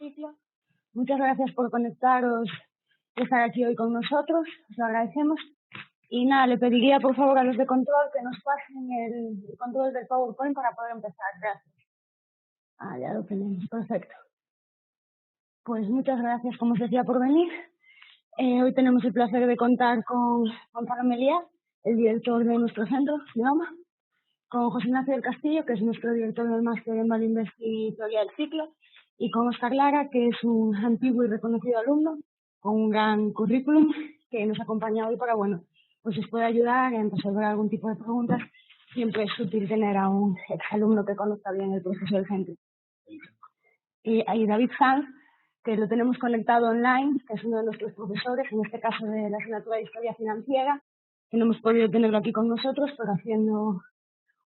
ciclo. Muchas gracias por conectaros y estar aquí hoy con nosotros, os lo agradecemos. Y nada, le pediría por favor a los de control que nos pasen el control del PowerPoint para poder empezar. Gracias. Ya lo tenemos, perfecto. Pues muchas gracias, como os decía, por venir. Hoy tenemos el placer de contar con Gonzalo Meliá, el director de nuestro centro, IOMA, con José Ignacio del Castillo, que es nuestro director del máster en Value Investing y Teoría del Ciclo, y con Óscar Lara, que es un antiguo y reconocido alumno con un gran currículum que nos acompaña hoy para, pues os puede ayudar en resolver algún tipo de preguntas. Siempre es útil tener a un exalumno que conozca bien el proceso del centro. Y hay David Sanz, que lo tenemos conectado online, que es uno de nuestros profesores, en este caso de la asignatura de Historia Financiera, que no hemos podido tenerlo aquí con nosotros, pero haciendo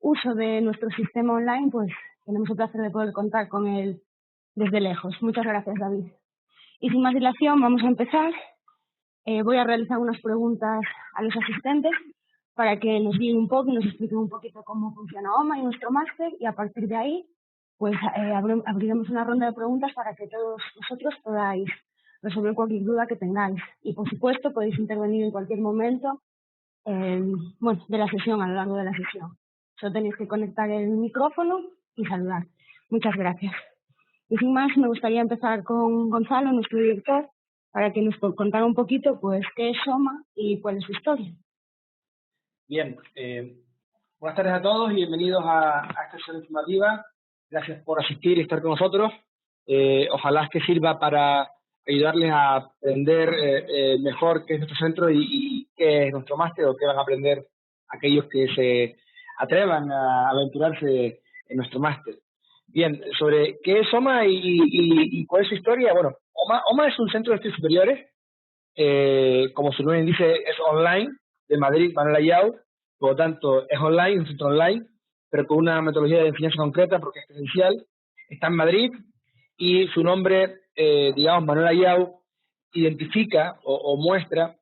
uso de nuestro sistema online, pues tenemos el placer de poder contar con él desde lejos. Muchas gracias, David. Y sin más dilación, vamos a empezar. Voy a realizar unas preguntas a los asistentes para que nos guíen un poco y nos expliquen un poquito cómo funciona OMA y nuestro máster, y a partir de ahí pues abriremos una ronda de preguntas para que todos vosotros podáis resolver cualquier duda que tengáis. Y por supuesto podéis intervenir en cualquier momento de la sesión, a lo largo de la sesión. Solo tenéis que conectar el micrófono y saludar. Muchas gracias. Y sin más, me gustaría empezar con Gonzalo, nuestro director, para que nos contara un poquito pues qué es OMA y cuál es su historia. Bien, buenas tardes a todos y bienvenidos a esta sesión informativa. Gracias por asistir y estar con nosotros. Ojalá que sirva para ayudarles a aprender mejor qué es nuestro centro y qué es nuestro máster, o qué van a aprender aquellos que se atrevan a aventurarse en nuestro máster. Bien, sobre qué es OMA y cuál es su historia. Bueno, OMA es un centro de estudios superiores, como su nombre dice, es online, de Madrid, Manuel Ayau. Por lo tanto, es online, un centro online, pero con una metodología de enseñanza concreta, porque es presencial. Está en Madrid y su nombre, Manuel Ayau, identifica o muestra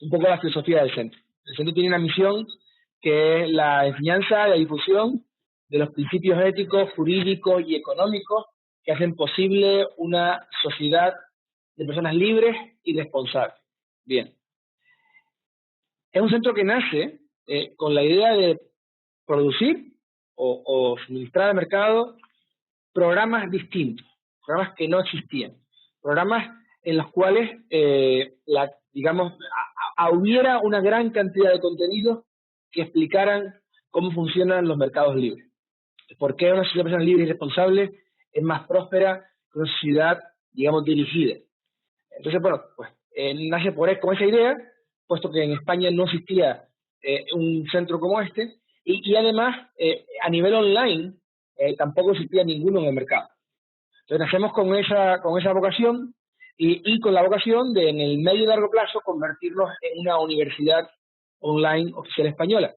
un poco la filosofía del centro. El centro tiene una misión que es la enseñanza y la difusión de los principios éticos, jurídicos y económicos que hacen posible una sociedad de personas libres y responsables. Bien. Es un centro que nace con la idea de producir o suministrar al mercado programas distintos, programas que no existían, programas en los cuales hubiera una gran cantidad de contenidos que explicaran cómo funcionan los mercados libres. ¿Por qué una sociedad de personas libres y responsables es más próspera que una sociedad, dirigida? Entonces, nace con esa idea, puesto que en España no existía un centro como este, y además, a nivel online, tampoco existía ninguno en el mercado. Entonces, nacemos con esa vocación y con la vocación de, en el medio y largo plazo, convertirnos en una universidad online oficial española.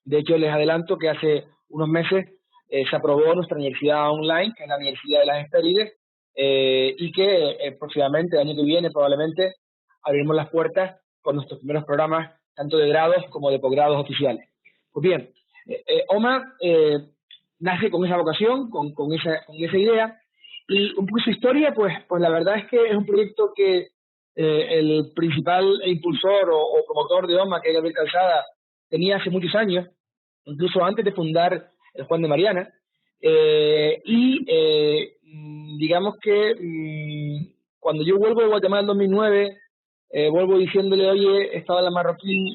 De hecho, les adelanto que hace unos meses se aprobó nuestra universidad online, que es la Universidad de las Hespérides, y que próximamente, el año que viene, probablemente, abriremos las puertas con nuestros primeros programas, tanto de grados como de posgrados oficiales. Pues bien, OMA nace con esa vocación, con esa idea, y un poco su historia, pues la verdad es que es un proyecto que el principal impulsor o promotor de OMA, que es Gabriel Calzada, tenía hace muchos años, incluso antes de fundar el Juan de Mariana, digamos que cuando yo vuelvo de Guatemala en 2009, vuelvo diciéndole, oye, estaba en la Marroquín,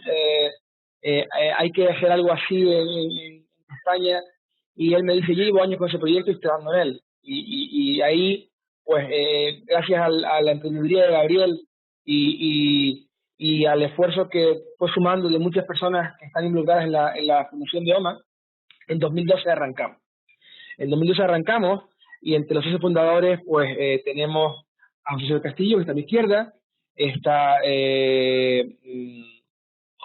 hay que hacer algo así en España, y él me dice, yo llevo años con ese proyecto y estoy trabajando en él. Y ahí, pues, gracias a la emprendeduría de Gabriel y al esfuerzo que fue sumando de muchas personas que están involucradas en la fundación de OMA, en 2012 arrancamos. En 2012 arrancamos, y entre los socios fundadores, pues, tenemos a José del Castillo, que está a mi izquierda, está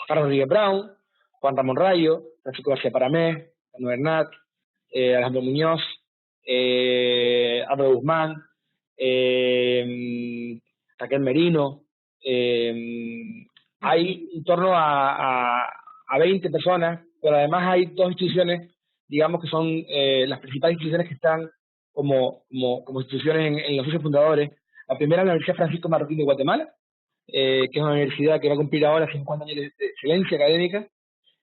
Carlos Rodríguez Brown, Juan Ramón Rayo, Francisco García Paramés, Manuel Bernat, Alejandro Muñoz, Álvaro Guzmán, Raquel Merino. Hay en torno a 20 personas, pero además hay dos instituciones, digamos que son las principales instituciones que están como instituciones en los socios fundadores. La primera es la Universidad Francisco Marroquín de Guatemala, que es una universidad que va a cumplir ahora 50 años de excelencia académica,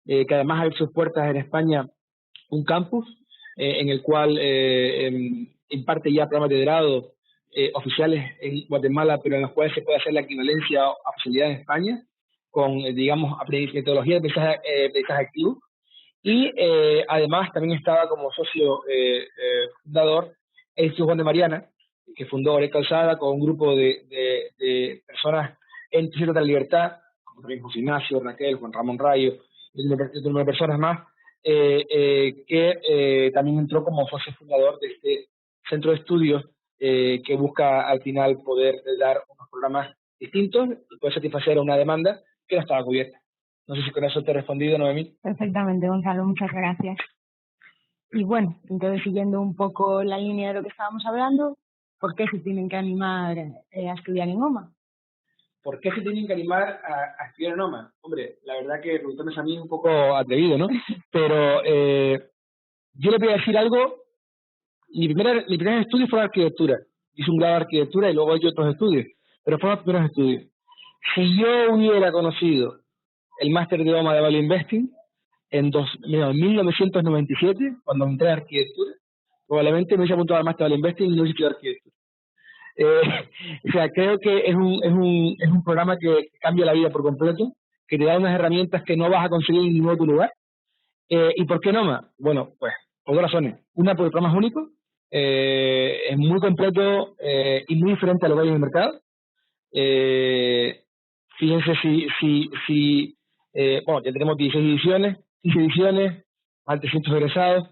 que además abre sus puertas en España un campus en el cual imparte ya programas de grado oficiales en Guatemala, pero en los cuales se puede hacer la equivalencia a oficialidad en España, con, digamos, metodología de aprendizaje activo. Y además también estaba como socio fundador el Instituto Juan de Mariana, que fundó Oré Calzada con un grupo de personas en Centro de la Libertad, como también José Ignacio, Raquel, Juan Ramón Rayo, y un número de personas más, que también entró como socio fundador de este centro de estudios que busca al final poder dar unos programas distintos y poder satisfacer una demanda que no estaba cubierta. No sé si con eso te he respondido, Noemí. Perfectamente, Gonzalo, muchas gracias. Y bueno, entonces siguiendo un poco la línea de lo que estábamos hablando, ¿por qué se tienen que animar a estudiar en OMA? ¿Por qué se tienen que animar a estudiar en OMA? Hombre, la verdad que preguntarme a mí es un poco atrevido, ¿no? Pero yo le voy a decir algo. Mi primer estudio fue arquitectura. Hice un grado de arquitectura y luego he hecho otros estudios, pero fueron los primeros estudios. Si yo hubiera conocido el máster de OMA de Value Investing en 1997, cuando entré a arquitectura, probablemente me hubiese apuntado al máster de Value Investing y no hubiese estudiado arquitectura. O sea, creo que es un programa que cambia la vida por completo, que te da unas herramientas que no vas a conseguir en ningún otro lugar. ¿Y por qué OMA? Bueno, pues por dos razones. Una, porque el programa es único, es muy completo y muy diferente a lo que hay en el mercado. Fíjense bueno, ya tenemos 16 ediciones, 15 ediciones, más de 300 egresados,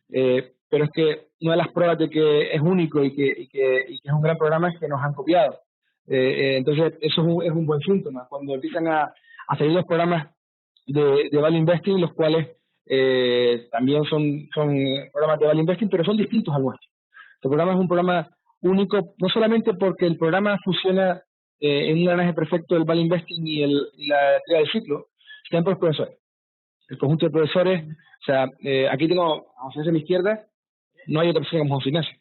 pero es que una de las pruebas de que es único y que es un gran programa es que nos han copiado. Entonces, eso es un buen síntoma. Cuando empiezan a salir los programas de Value Investing, los cuales también son programas de Value Investing, pero son distintos al nuestro. Este programa es un programa único, no solamente porque el programa funciona en un engranaje perfecto del Value Investing y la teoría del ciclo, sino por los profesores. El conjunto de profesores, o sea, aquí tengo a José a mi izquierda, no hay otra persona como José Ignacio.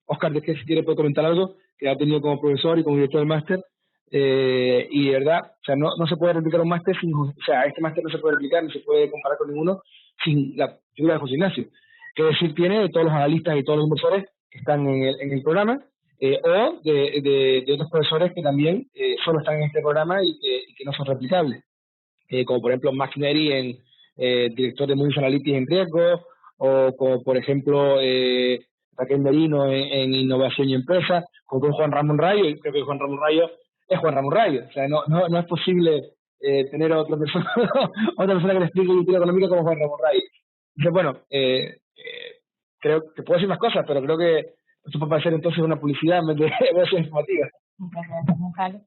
Oscar, de que si quiere puede comentar algo, que ha tenido como profesor y como director del máster, y de verdad, o sea, no se puede replicar un máster sin, o sea, este máster no se puede replicar, no se puede comparar con ninguno sin la figura de José Ignacio. ¿Qué decir tiene de todos los analistas y todos los inversores que están en el programa, o de otros profesores que también solo están en este programa y que no son replicables? Como por ejemplo Max Neri, director de Moody's Analytics en riesgo, o como por ejemplo Raquel Merino en innovación y empresa, como Juan Ramón Rayo, y creo que Juan Ramón Rayo es Juan Ramón Rayo. O sea, no es posible tener a otra persona que le explique la cultura económica como Juan Ramón Rayo. Entonces, bueno, creo que puedo decir más cosas, pero creo que esto puede parecer entonces una publicidad en vez de evaluación informativa. Muchas gracias, Gonzalo.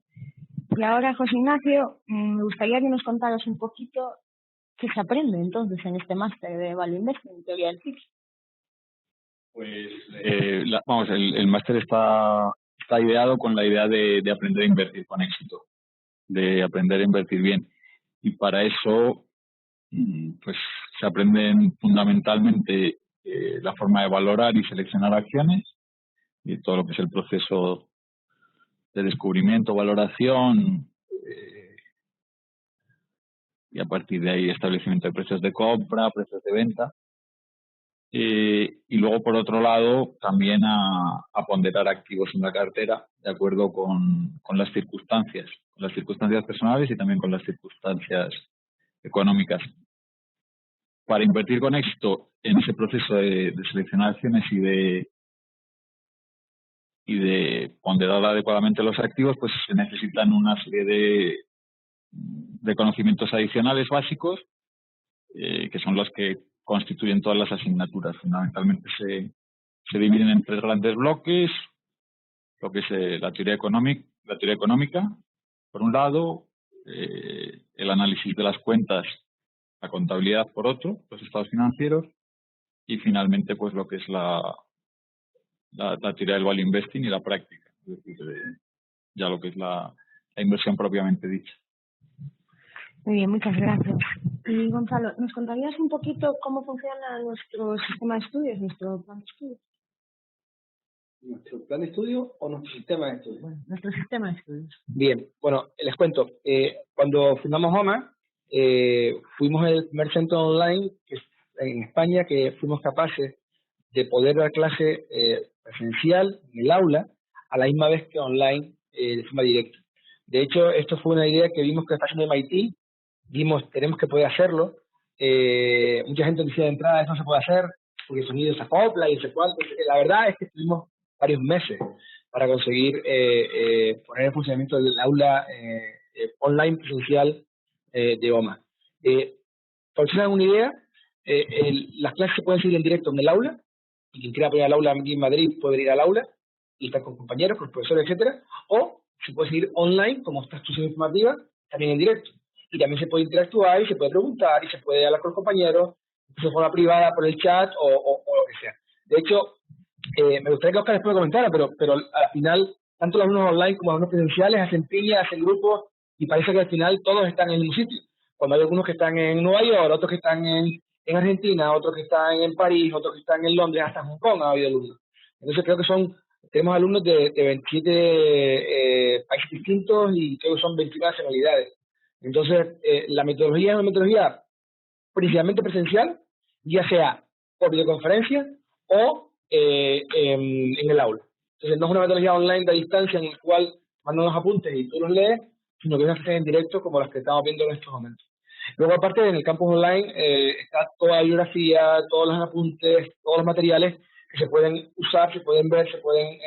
Y ahora, José Ignacio, me gustaría que nos contaras un poquito qué se aprende entonces en este máster de Value Investing, en teoría del ciclo. Pues, el máster está ideado con la idea de aprender a invertir con éxito, de aprender a invertir bien. Y para eso, pues, se aprenden fundamentalmente la forma de valorar y seleccionar acciones, y todo lo que es el proceso de descubrimiento, valoración, y a partir de ahí establecimiento de precios de compra, precios de venta. Y luego, por otro lado, también a ponderar activos en la cartera de acuerdo con las circunstancias personales y también con las circunstancias económicas. Para invertir con éxito en ese proceso de seleccionar acciones y de ponderar adecuadamente los activos, pues se necesitan una serie de conocimientos adicionales básicos, que son los que constituyen todas las asignaturas. Fundamentalmente se dividen en tres grandes bloques: lo que es la teoría económica, por un lado, el análisis de las cuentas, la contabilidad por otro, los estados financieros, y finalmente pues lo que es la teoría del value investing y la práctica, es decir, ya lo que es la inversión propiamente dicha. Muy bien, muchas gracias. Y Gonzalo, ¿nos contarías un poquito cómo funciona nuestro sistema de estudios, nuestro plan de estudios? ¿Nuestro plan de estudio o nuestro sistema de estudio? Bueno, nuestro sistema de estudios. Bien, bueno, les cuento. Cuando fundamos OMA, fuimos el primer centro online en España que fuimos capaces de poder dar clase presencial en el aula a la misma vez que online de forma directa. De hecho, esto fue una idea que vimos que está haciendo MIT, vimos, tenemos que poder hacerlo. Mucha gente decía de entrada, esto no se puede hacer porque el sonido se acopla y se cuánto. La verdad es que estuvimos varios meses para conseguir poner en funcionamiento el aula online presencial de OMA. Para que se hagan una idea, las clases se pueden seguir en directo en el aula, y quien quiera poner al aula aquí en Madrid puede ir al aula y estar con compañeros, con profesores, etcétera, o se puede seguir online, como esta institución informativa, también en directo. Y también se puede interactuar y se puede preguntar y se puede hablar con los compañeros, de forma privada, por el chat o lo que sea. De hecho, me gustaría que Oscar después lo comentara, pero al final, tanto los alumnos online como los alumnos presenciales hacen piña, hacen grupos, y parece que al final todos están en el mismo sitio. Cuando hay algunos que están en Nueva York, otros que están en Argentina, otros que están en París, otros que están en Londres, hasta en Hong Kong ha habido alumnos. Entonces creo que tenemos alumnos de 27 países distintos y creo que son 21 nacionalidades. Entonces, la metodología es una metodología principalmente presencial, ya sea por videoconferencia o en el aula. Entonces, no es una metodología online de distancia en la cual mandan los apuntes y tú los lees, sino que es una en directo como las que estamos viendo en estos momentos. Luego, aparte, en el campus online está toda la bibliografía, todos los apuntes, todos los materiales que se pueden usar, se pueden ver, se pueden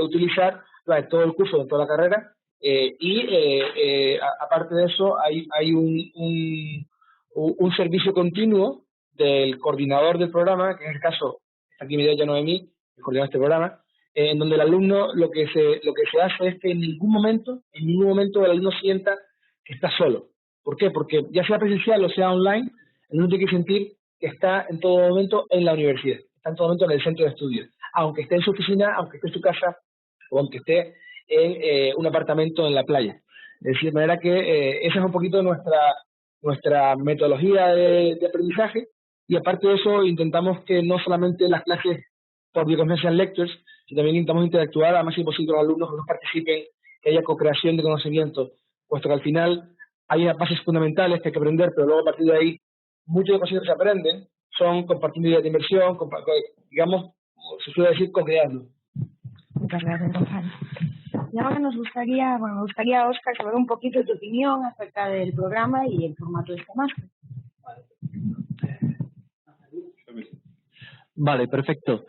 utilizar durante todo el curso, de toda la carrera. Aparte de eso, hay un servicio continuo del coordinador del programa, que en este caso, aquí me dio Noemí, el coordinador de este programa, en donde el alumno lo que se hace es que en ningún momento el alumno sienta que está solo. ¿Por qué? Porque ya sea presencial o sea online, el alumno tiene que sentir que está en todo momento en la universidad, está en todo momento en el centro de estudios, aunque esté en su oficina, aunque esté en su casa o aunque esté en un apartamento en la playa. Es decir, de manera que esa es un poquito nuestra metodología de aprendizaje, y aparte de eso intentamos que no solamente las clases por videoconferencia sean lectures, sino también intentamos interactuar a más si posible con los alumnos, que nos participen, que haya co-creación de conocimiento, puesto que al final hay unas bases fundamentales que hay que aprender, pero luego a partir de ahí muchos de los conceptos que se aprenden son compartiendo ideas de inversión, digamos, se suele decir co-creando. Muchas gracias, Gonzalo. Y ahora me gustaría, Óscar, saber un poquito tu opinión acerca del programa y el formato de este máster. Vale, perfecto.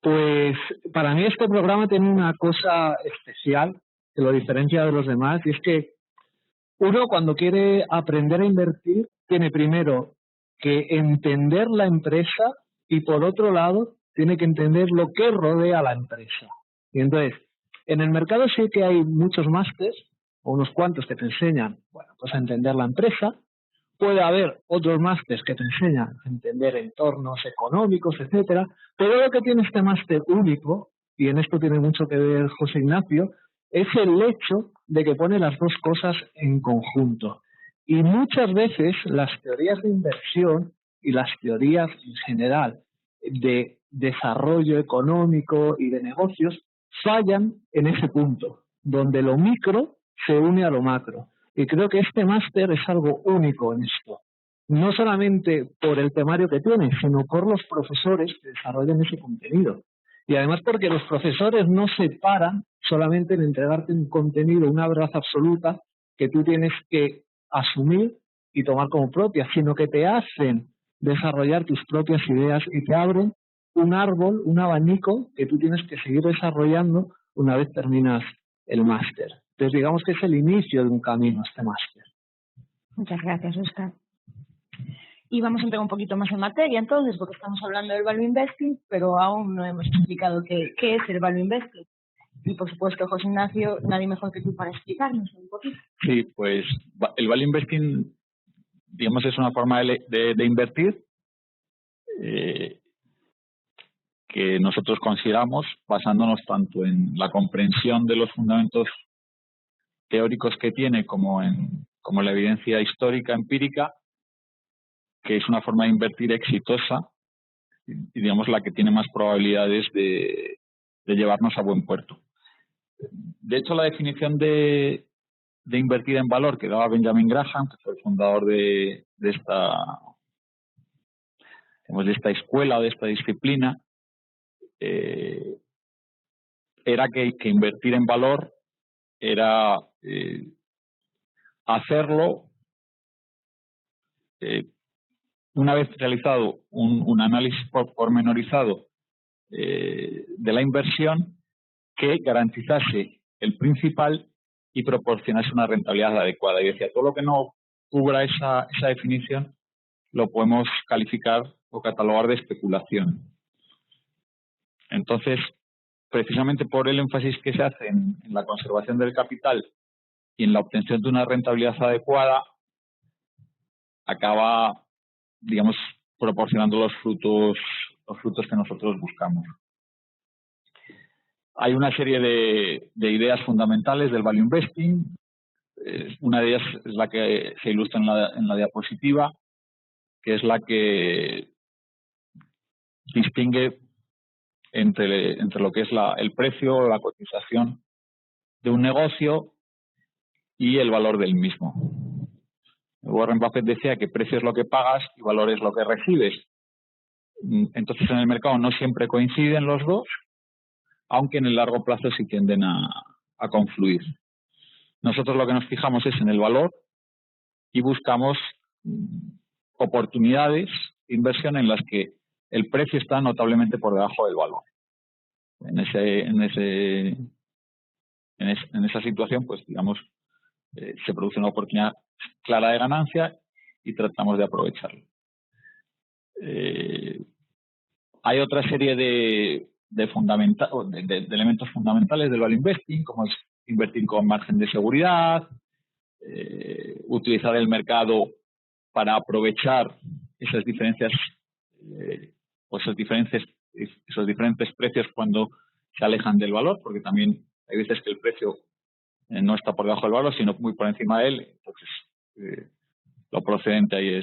Pues para mí este programa tiene una cosa especial que lo diferencia de los demás, y es que uno, cuando quiere aprender a invertir, tiene primero que entender la empresa y, por otro lado, tiene que entender lo que rodea a la empresa. Y entonces, en el mercado sí que hay muchos másters, o unos cuantos que te enseñan, bueno, pues a entender la empresa. Puede haber otros másters que te enseñan a entender entornos económicos, etcétera, pero lo que tiene este máster único, y en esto tiene mucho que ver José Ignacio, es el hecho de que pone las dos cosas en conjunto. Y muchas veces las teorías de inversión y las teorías en general de desarrollo económico y de negocios fallan en ese punto, donde lo micro se une a lo macro. Y creo que este máster es algo único en esto. No solamente por el temario que tiene, sino por los profesores que desarrollan ese contenido. Y además porque los profesores no se paran solamente en entregarte un contenido, una verdad absoluta que tú tienes que asumir y tomar como propia, sino que te hacen desarrollar tus propias ideas y te abren un árbol, un abanico que tú tienes que seguir desarrollando una vez terminas el máster. Entonces digamos que es el inicio de un camino este máster. Muchas gracias, Óscar. Y vamos a entrar un poquito más en materia entonces, porque estamos hablando del value investing, pero aún no hemos explicado qué es el value investing. Y por supuesto, José Ignacio, nadie mejor que tú para explicarnos un poquito. Sí, pues el value investing, digamos, es una forma de invertir que nosotros consideramos basándonos tanto en la comprensión de los fundamentos teóricos que tiene como la evidencia histórica, empírica, que es una forma de invertir exitosa y digamos la que tiene más probabilidades de llevarnos a buen puerto. De hecho, la definición de invertir en valor que daba Benjamin Graham, que fue el fundador de esta escuela o de esta disciplina, era que invertir en valor era hacerlo una vez realizado un análisis pormenorizado de la inversión que garantizase el principal y proporcionase una rentabilidad adecuada. Y decía, todo lo que no cubra esa definición lo podemos calificar o catalogar de especulación. Entonces, precisamente por el énfasis que se hace en la conservación del capital y en la obtención de una rentabilidad adecuada, acaba, digamos, proporcionando los frutos que nosotros buscamos. Hay una serie de ideas fundamentales del value investing. Una de ellas es la que se ilustra en la diapositiva, que es la que distingue entre lo que es el precio, la cotización de un negocio y el valor del mismo. Warren Buffett decía que precio es lo que pagas y valor es lo que recibes. Entonces, en el mercado no siempre coinciden los dos, aunque en el largo plazo sí tienden a confluir. Nosotros lo que nos fijamos es en el valor y buscamos oportunidades de inversión en las que el precio está notablemente por debajo del valor. En esa situación, pues digamos, se produce una oportunidad clara de ganancia y tratamos de aprovecharlo. Hay otra serie de elementos fundamentales del value investing, como es invertir con margen de seguridad, utilizar el mercado para aprovechar esas diferencias o esos diferentes precios cuando se alejan del valor, porque también hay veces que el precio no está por debajo del valor, sino muy por encima de él. Entonces, lo procedente ahí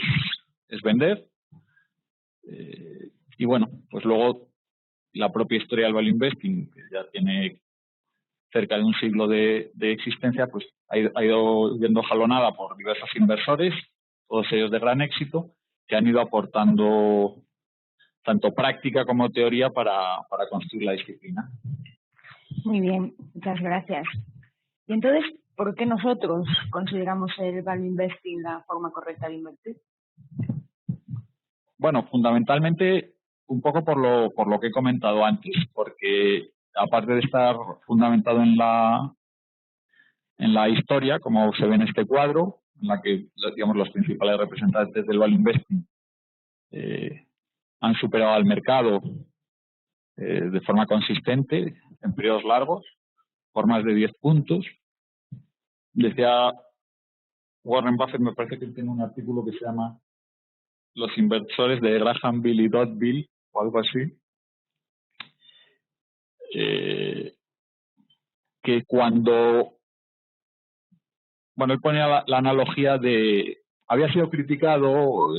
es vender. Y bueno, pues luego la propia historia del value investing, que ya tiene cerca de un siglo de existencia, pues ha ido siendo jalonada por diversos inversores, todos ellos de gran éxito, que han ido aportando tanto práctica como teoría para construir la disciplina. Muy bien, muchas gracias. Y entonces, ¿por qué nosotros consideramos el value investing la forma correcta de invertir? Bueno, fundamentalmente un poco por lo que he comentado antes, porque aparte de estar fundamentado en la historia, como se ve en este cuadro, en la que, digamos, los principales representantes del value investing han superado al mercado de forma consistente en periodos largos, por más de 10 puntos. Decía Warren Buffett, me parece que tiene un artículo que se llama Los inversores de Graham Bill y Dodd Bill, o algo así, que cuando, bueno, él ponía la analogía de, había sido criticado,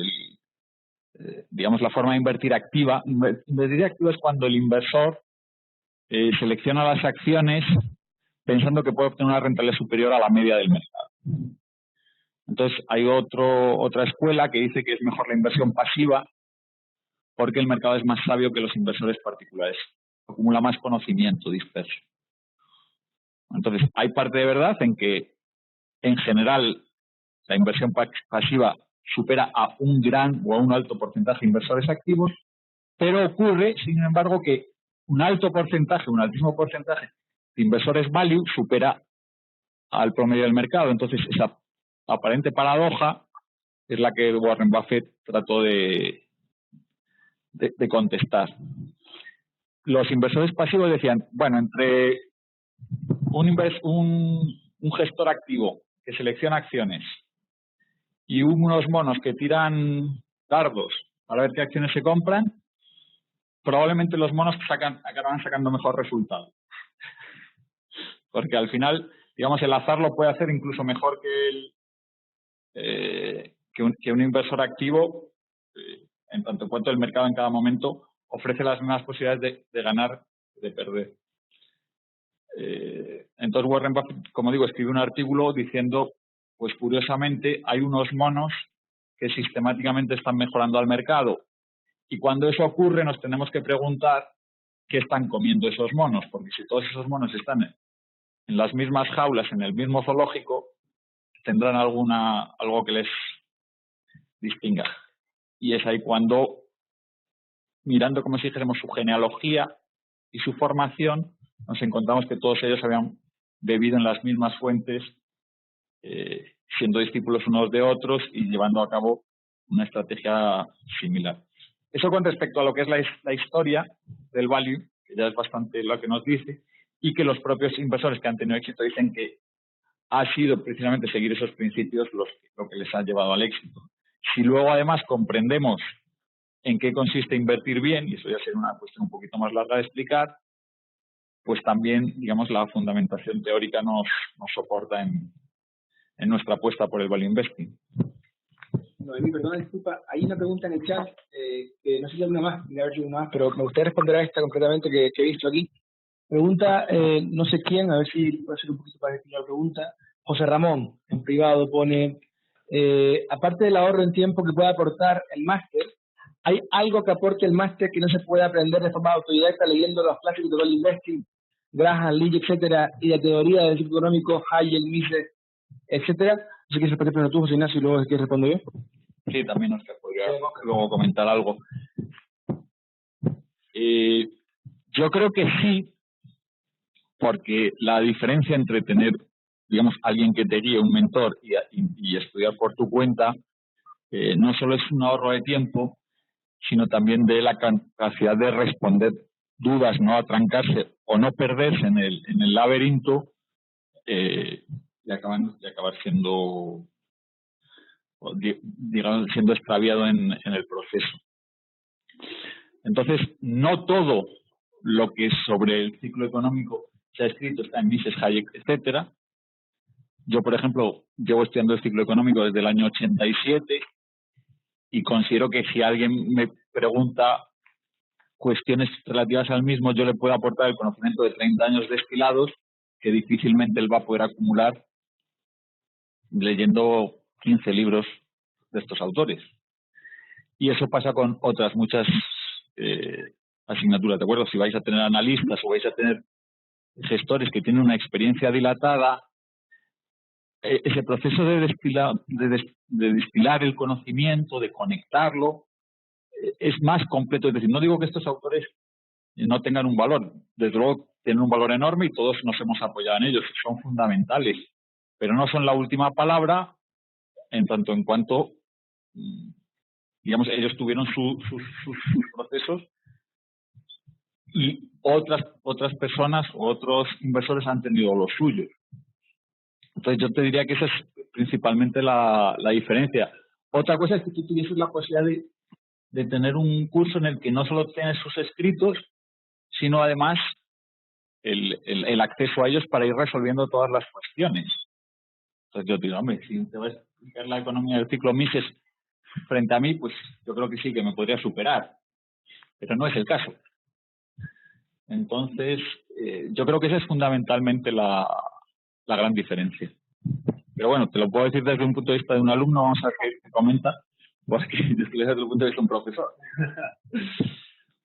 digamos, la forma de invertir activa. Invertir activa es cuando el inversor selecciona las acciones pensando que puede obtener una rentabilidad superior a la media del mercado. Entonces, hay otra escuela que dice que es mejor la inversión pasiva porque el mercado es más sabio que los inversores particulares. Acumula más conocimiento disperso. Entonces, hay parte de verdad en que, en general, la inversión pasiva supera a un gran o a un alto porcentaje de inversores activos, pero ocurre, sin embargo, que un altísimo porcentaje de inversores value supera al promedio del mercado. Entonces, esa aparente paradoja es la que Warren Buffett trató de contestar. Los inversores pasivos decían, bueno, entre un gestor activo que selecciona acciones y unos monos que tiran dardos para ver qué acciones se compran, probablemente los monos acaban sacando mejor resultado. Porque al final, digamos, el azar lo puede hacer incluso mejor que un inversor activo, en tanto en cuanto el mercado en cada momento ofrece las mismas posibilidades de ganar y de perder. Entonces Warren Buffett, como digo, escribe un artículo diciendo, pues curiosamente, hay unos monos que sistemáticamente están mejorando al mercado. Y cuando eso ocurre, nos tenemos que preguntar qué están comiendo esos monos, porque si todos esos monos están en las mismas jaulas, en el mismo zoológico, tendrán algo que les distinga. Y es ahí cuando, mirando como si dijéramos su genealogía y su formación, nos encontramos que todos ellos habían bebido en las mismas fuentes, siendo discípulos unos de otros y llevando a cabo una estrategia similar. Eso con respecto a lo que es la historia del value, que ya es bastante lo que nos dice, y que los propios inversores que han tenido éxito dicen que ha sido precisamente seguir esos principios lo que les ha llevado al éxito. Si luego además comprendemos en qué consiste invertir bien, y eso ya será una cuestión un poquito más larga de explicar, pues también, digamos, la fundamentación teórica nos soporta en nuestra apuesta por el value investing. Noemí, perdona, disculpa, hay una pregunta en el chat, que no sé si hay una más, pero me gustaría responder a esta concretamente que he visto aquí. Pregunta, no sé quién, a ver si puede ser un poquito para decir la pregunta. José Ramón, en privado, pone, aparte del ahorro en tiempo que puede aportar el máster, ¿hay algo que aporte el máster que no se puede aprender de forma autodidacta leyendo los clásicos de value investing, Graham, Lee, etcétera, y la teoría del ciclo económico, Hayek, Mises, etcétera? No sé si quieres repetir primero tú, José Ignacio, y luego si quieres responder yo. Sí, también nos podría luego comentar algo. Yo creo que sí, porque la diferencia entre tener, digamos, alguien que te guíe, un mentor, y estudiar por tu cuenta, no solo es un ahorro de tiempo, sino también de la capacidad de responder dudas, no atrancarse o no perderse en el laberinto y acabar siendo, digamos, siendo extraviado en el proceso. Entonces, no todo lo que sobre el ciclo económico se ha escrito está en Mises, Hayek, etcétera. Yo, por ejemplo, llevo estudiando el ciclo económico desde el año 87 y considero que si alguien me pregunta cuestiones relativas al mismo, yo le puedo aportar el conocimiento de 30 años destilados que difícilmente él va a poder acumular leyendo 15 libros de estos autores. Y eso pasa con otras muchas asignaturas, ¿de acuerdo? Si vais a tener analistas o vais a tener gestores que tienen una experiencia dilatada, ese proceso de destilar el conocimiento, de conectarlo, es más completo. Es decir, no digo que estos autores no tengan un valor, desde luego tienen un valor enorme y todos nos hemos apoyado en ellos, son fundamentales, pero no son la última palabra en tanto en cuanto, digamos, ellos tuvieron sus procesos y otras personas o otros inversores han tenido los suyos. Entonces yo te diría que esa es principalmente la diferencia. Otra cosa es que tú tuvieses la posibilidad de tener un curso en el que no solo tienes sus escritos, sino además el acceso a ellos para ir resolviendo todas las cuestiones. Entonces yo te digo, hombre, si te vas a explicar la economía del ciclo Mises frente a mí, pues yo creo que sí, que me podría superar. Pero no es el caso. Entonces, yo creo que esa es fundamentalmente la gran diferencia. Pero bueno, te lo puedo decir desde un punto de vista de un alumno, vamos a ver qué comenta, porque desde el punto de vista de un profesor.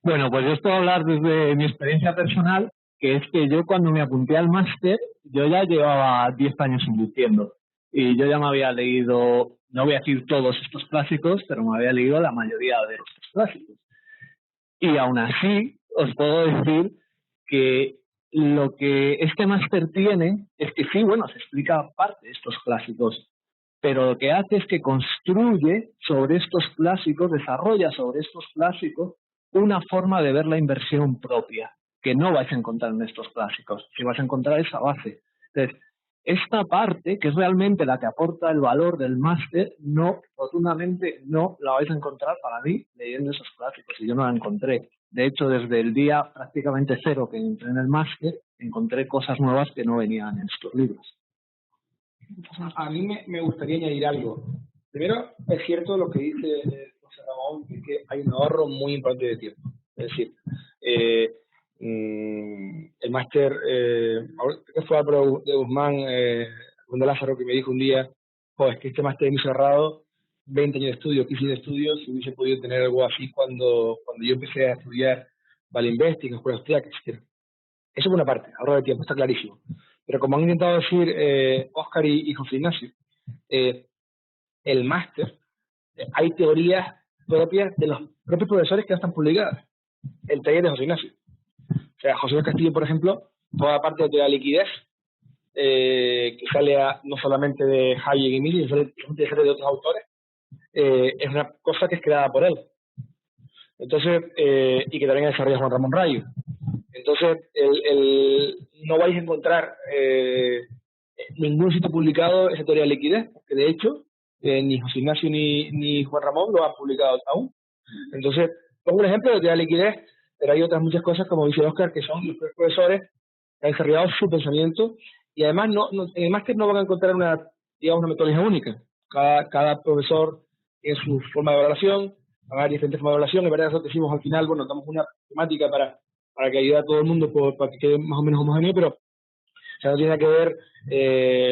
Bueno, pues yo os puedo hablar desde mi experiencia personal, que es que yo cuando me apunté al máster, yo ya llevaba 10 años invirtiendo. Y yo ya me había leído, no voy a decir todos estos clásicos, pero me había leído la mayoría de estos clásicos. Y aún así, os puedo decir que lo que este máster tiene es que sí, bueno, se explica parte de estos clásicos, pero lo que hace es que construye sobre estos clásicos, desarrolla sobre estos clásicos una forma de ver la inversión propia, que no vais a encontrar en estos clásicos, si vais a encontrar esa base. Entonces, esta parte, que es realmente la que aporta el valor del máster, no, rotundamente no la vais a encontrar para mí leyendo esos clásicos, y yo no la encontré. De hecho, desde el día prácticamente cero que entré en el máster, encontré cosas nuevas que no venían en estos libros. A mí me gustaría añadir algo. Primero, es cierto lo que dice José Ramón, que es que hay un ahorro muy importante de tiempo. Es decir, El máster, creo que fue Álvaro de Guzmán, Juan de Lázaro, que me dijo un día, joder, es que este máster es muy cerrado, 20 años de estudio, 15 años de estudio, si hubiese podido tener algo así cuando yo empecé a estudiar Vale Investing, Escuela Austríaca, etc. Eso por una parte, ahorro de tiempo, está clarísimo. Pero como han intentado decir Óscar y José Ignacio, el máster, hay teorías propias de los propios profesores que no están publicadas. El taller de José Ignacio. O sea, José Luis Castillo, por ejemplo, toda parte de la liquidez, que sale no solamente de Hayek y Mills, sino de otros autores, es una cosa que es creada por él. Entonces, y que también desarrolla Juan Ramón Rayo. Entonces, no vais a encontrar ningún sitio publicado esa teoría de liquidez, porque de hecho, ni José Ignacio ni Juan Ramón lo han publicado aún. Entonces, pongo un ejemplo de teoría de liquidez, pero hay otras muchas cosas, como dice Óscar, que son los profesores que han desarrollado su pensamiento, y además en el máster no van a encontrar una metodología única. Cada profesor tiene su forma de valoración, van a haber diferentes formas de valoración, y verdad eso que decimos al final, bueno, damos una temática para que ayude a todo el mundo para que quede más o menos homogéneo, pero o sea, no tiene que ver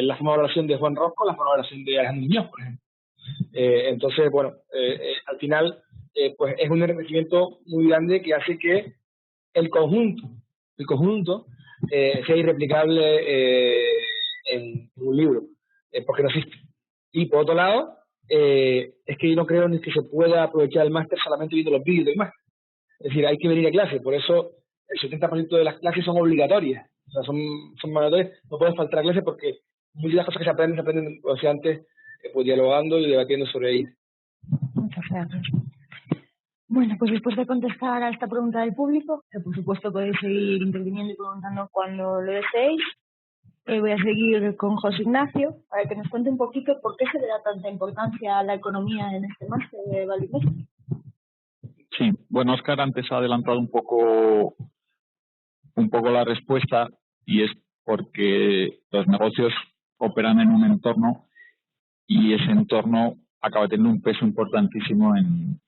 la forma de valoración de Juan Ross con la forma de valoración de Alejandro Muñoz, por ejemplo. Entonces, bueno, al final, pues es un enriquecimiento muy grande que hace que el conjunto sea irreplicable en un libro, porque no existe. Y por otro lado, es que yo no creo ni que se pueda aprovechar el máster solamente viendo los vídeos del máster. Es decir, hay que venir a clase, por eso el 70% de las clases son obligatorias. O sea, son mandatorias, no puedes faltar a clase porque muchas de las cosas que se aprenden, como decía antes, pues dialogando y debatiendo sobre ellas. Muchas gracias. Bueno, pues después de contestar a esta pregunta del público, que por supuesto podéis seguir interviniendo y preguntando cuando lo deseéis, voy a seguir con José Ignacio para que nos cuente un poquito por qué se le da tanta importancia a la economía en este máster de Value Investing. Sí, bueno, Óscar antes ha adelantado un poco la respuesta, y es porque los negocios operan en un entorno y ese entorno acaba teniendo un peso importantísimo en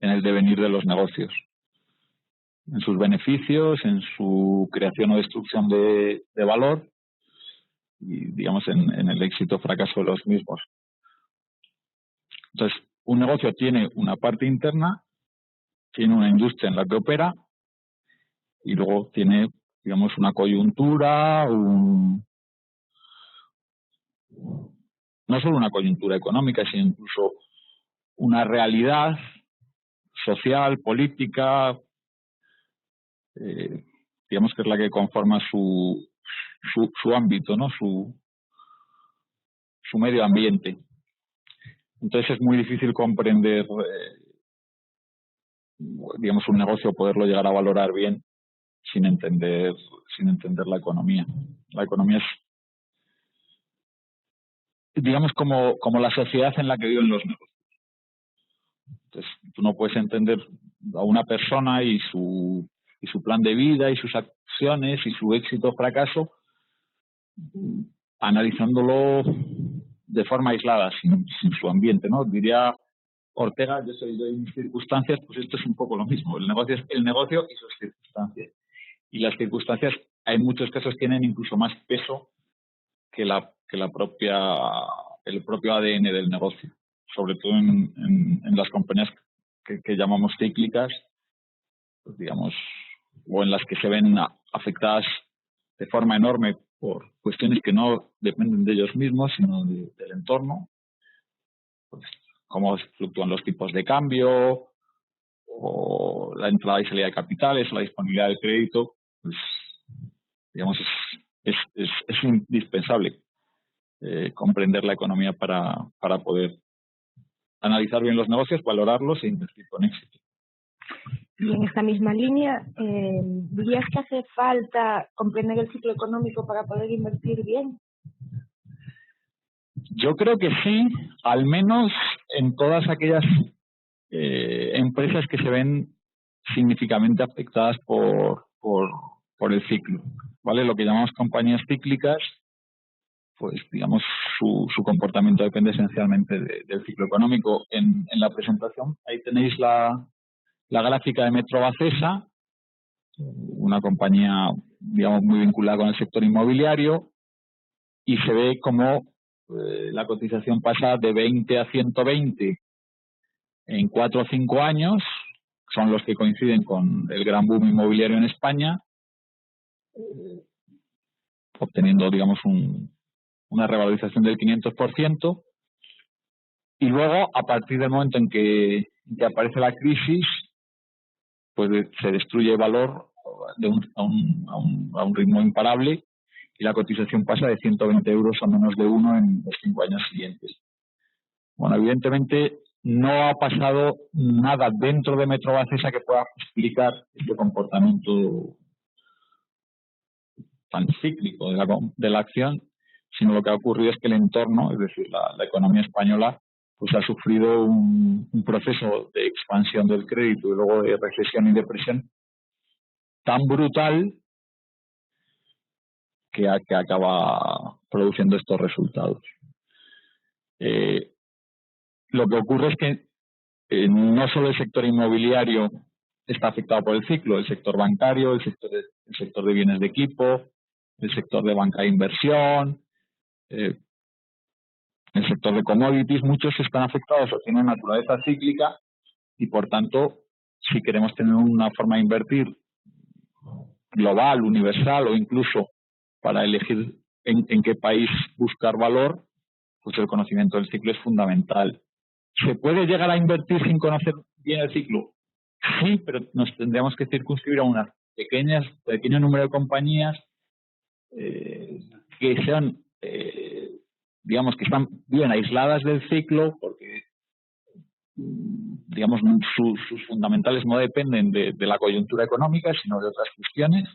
el devenir de los negocios, en sus beneficios, en su creación o destrucción de valor y, digamos, en el éxito o fracaso de los mismos. Entonces, un negocio tiene una parte interna, tiene una industria en la que opera y luego tiene, digamos, una coyuntura, no solo una coyuntura económica, sino incluso una realidad social, política, digamos que es la que conforma su ámbito, ¿no? Su medio ambiente. Entonces es muy difícil comprender, digamos, un negocio, poderlo llegar a valorar bien sin entender la economía. La economía es, digamos, como la sociedad en la que viven los negocios. Entonces, tú no puedes entender a una persona y su plan de vida y sus acciones y su éxito o fracaso analizándolo de forma aislada, sin su ambiente, ¿no? Diría Ortega, yo soy de mis circunstancias, pues esto es un poco lo mismo. El negocio es el negocio y sus circunstancias. Y las circunstancias, en muchos casos, tienen incluso más peso que el propio ADN del negocio. Sobre todo en las compañías que llamamos cíclicas, pues digamos, o en las que se ven afectadas de forma enorme por cuestiones que no dependen de ellos mismos, sino del entorno, pues cómo fluctúan los tipos de cambio, o la entrada y salida de capitales, la disponibilidad de crédito, pues digamos es indispensable comprender la economía para poder analizar bien los negocios, valorarlos e invertir con éxito. Y en esta misma línea, ¿dirías que hace falta comprender el ciclo económico para poder invertir bien? Yo creo que sí, al menos en todas aquellas empresas que se ven significativamente afectadas por el ciclo, ¿vale? Lo que llamamos compañías cíclicas, pues digamos su comportamiento depende esencialmente del ciclo económico. En la presentación ahí tenéis la gráfica de Metrovacesa, una compañía, digamos, muy vinculada con el sector inmobiliario, y se ve como la cotización pasa de 20 a 120 en 4 o 5 años, son los que coinciden con el gran boom inmobiliario en España, obteniendo, digamos, una revalorización del 500%, y luego, a partir del momento en que aparece la crisis, pues se destruye valor a un ritmo imparable, y la cotización pasa de 120 euros a menos de 1 en los 5 años siguientes. Bueno, evidentemente no ha pasado nada dentro de Metrovacesa que pueda explicar este comportamiento tan cíclico de la acción, sino lo que ha ocurrido es que el entorno, es decir, la economía española, pues ha sufrido un proceso de expansión del crédito y luego de recesión y depresión tan brutal que acaba produciendo estos resultados. Lo que ocurre es que no solo el sector inmobiliario está afectado por el ciclo, el sector bancario, el sector de bienes de equipo, el sector de banca de inversión, el sector de commodities, muchos están afectados o tienen naturaleza cíclica, y por tanto, si queremos tener una forma de invertir global, universal, o incluso para elegir en qué país buscar valor, pues el conocimiento del ciclo es fundamental. ¿Se puede llegar a invertir sin conocer bien el ciclo? Sí, pero nos tendríamos que circunscribir a unas pequeño número de compañías que sean, digamos, que están bien aisladas del ciclo, porque, digamos, sus fundamentales no dependen de la coyuntura económica, sino de otras cuestiones,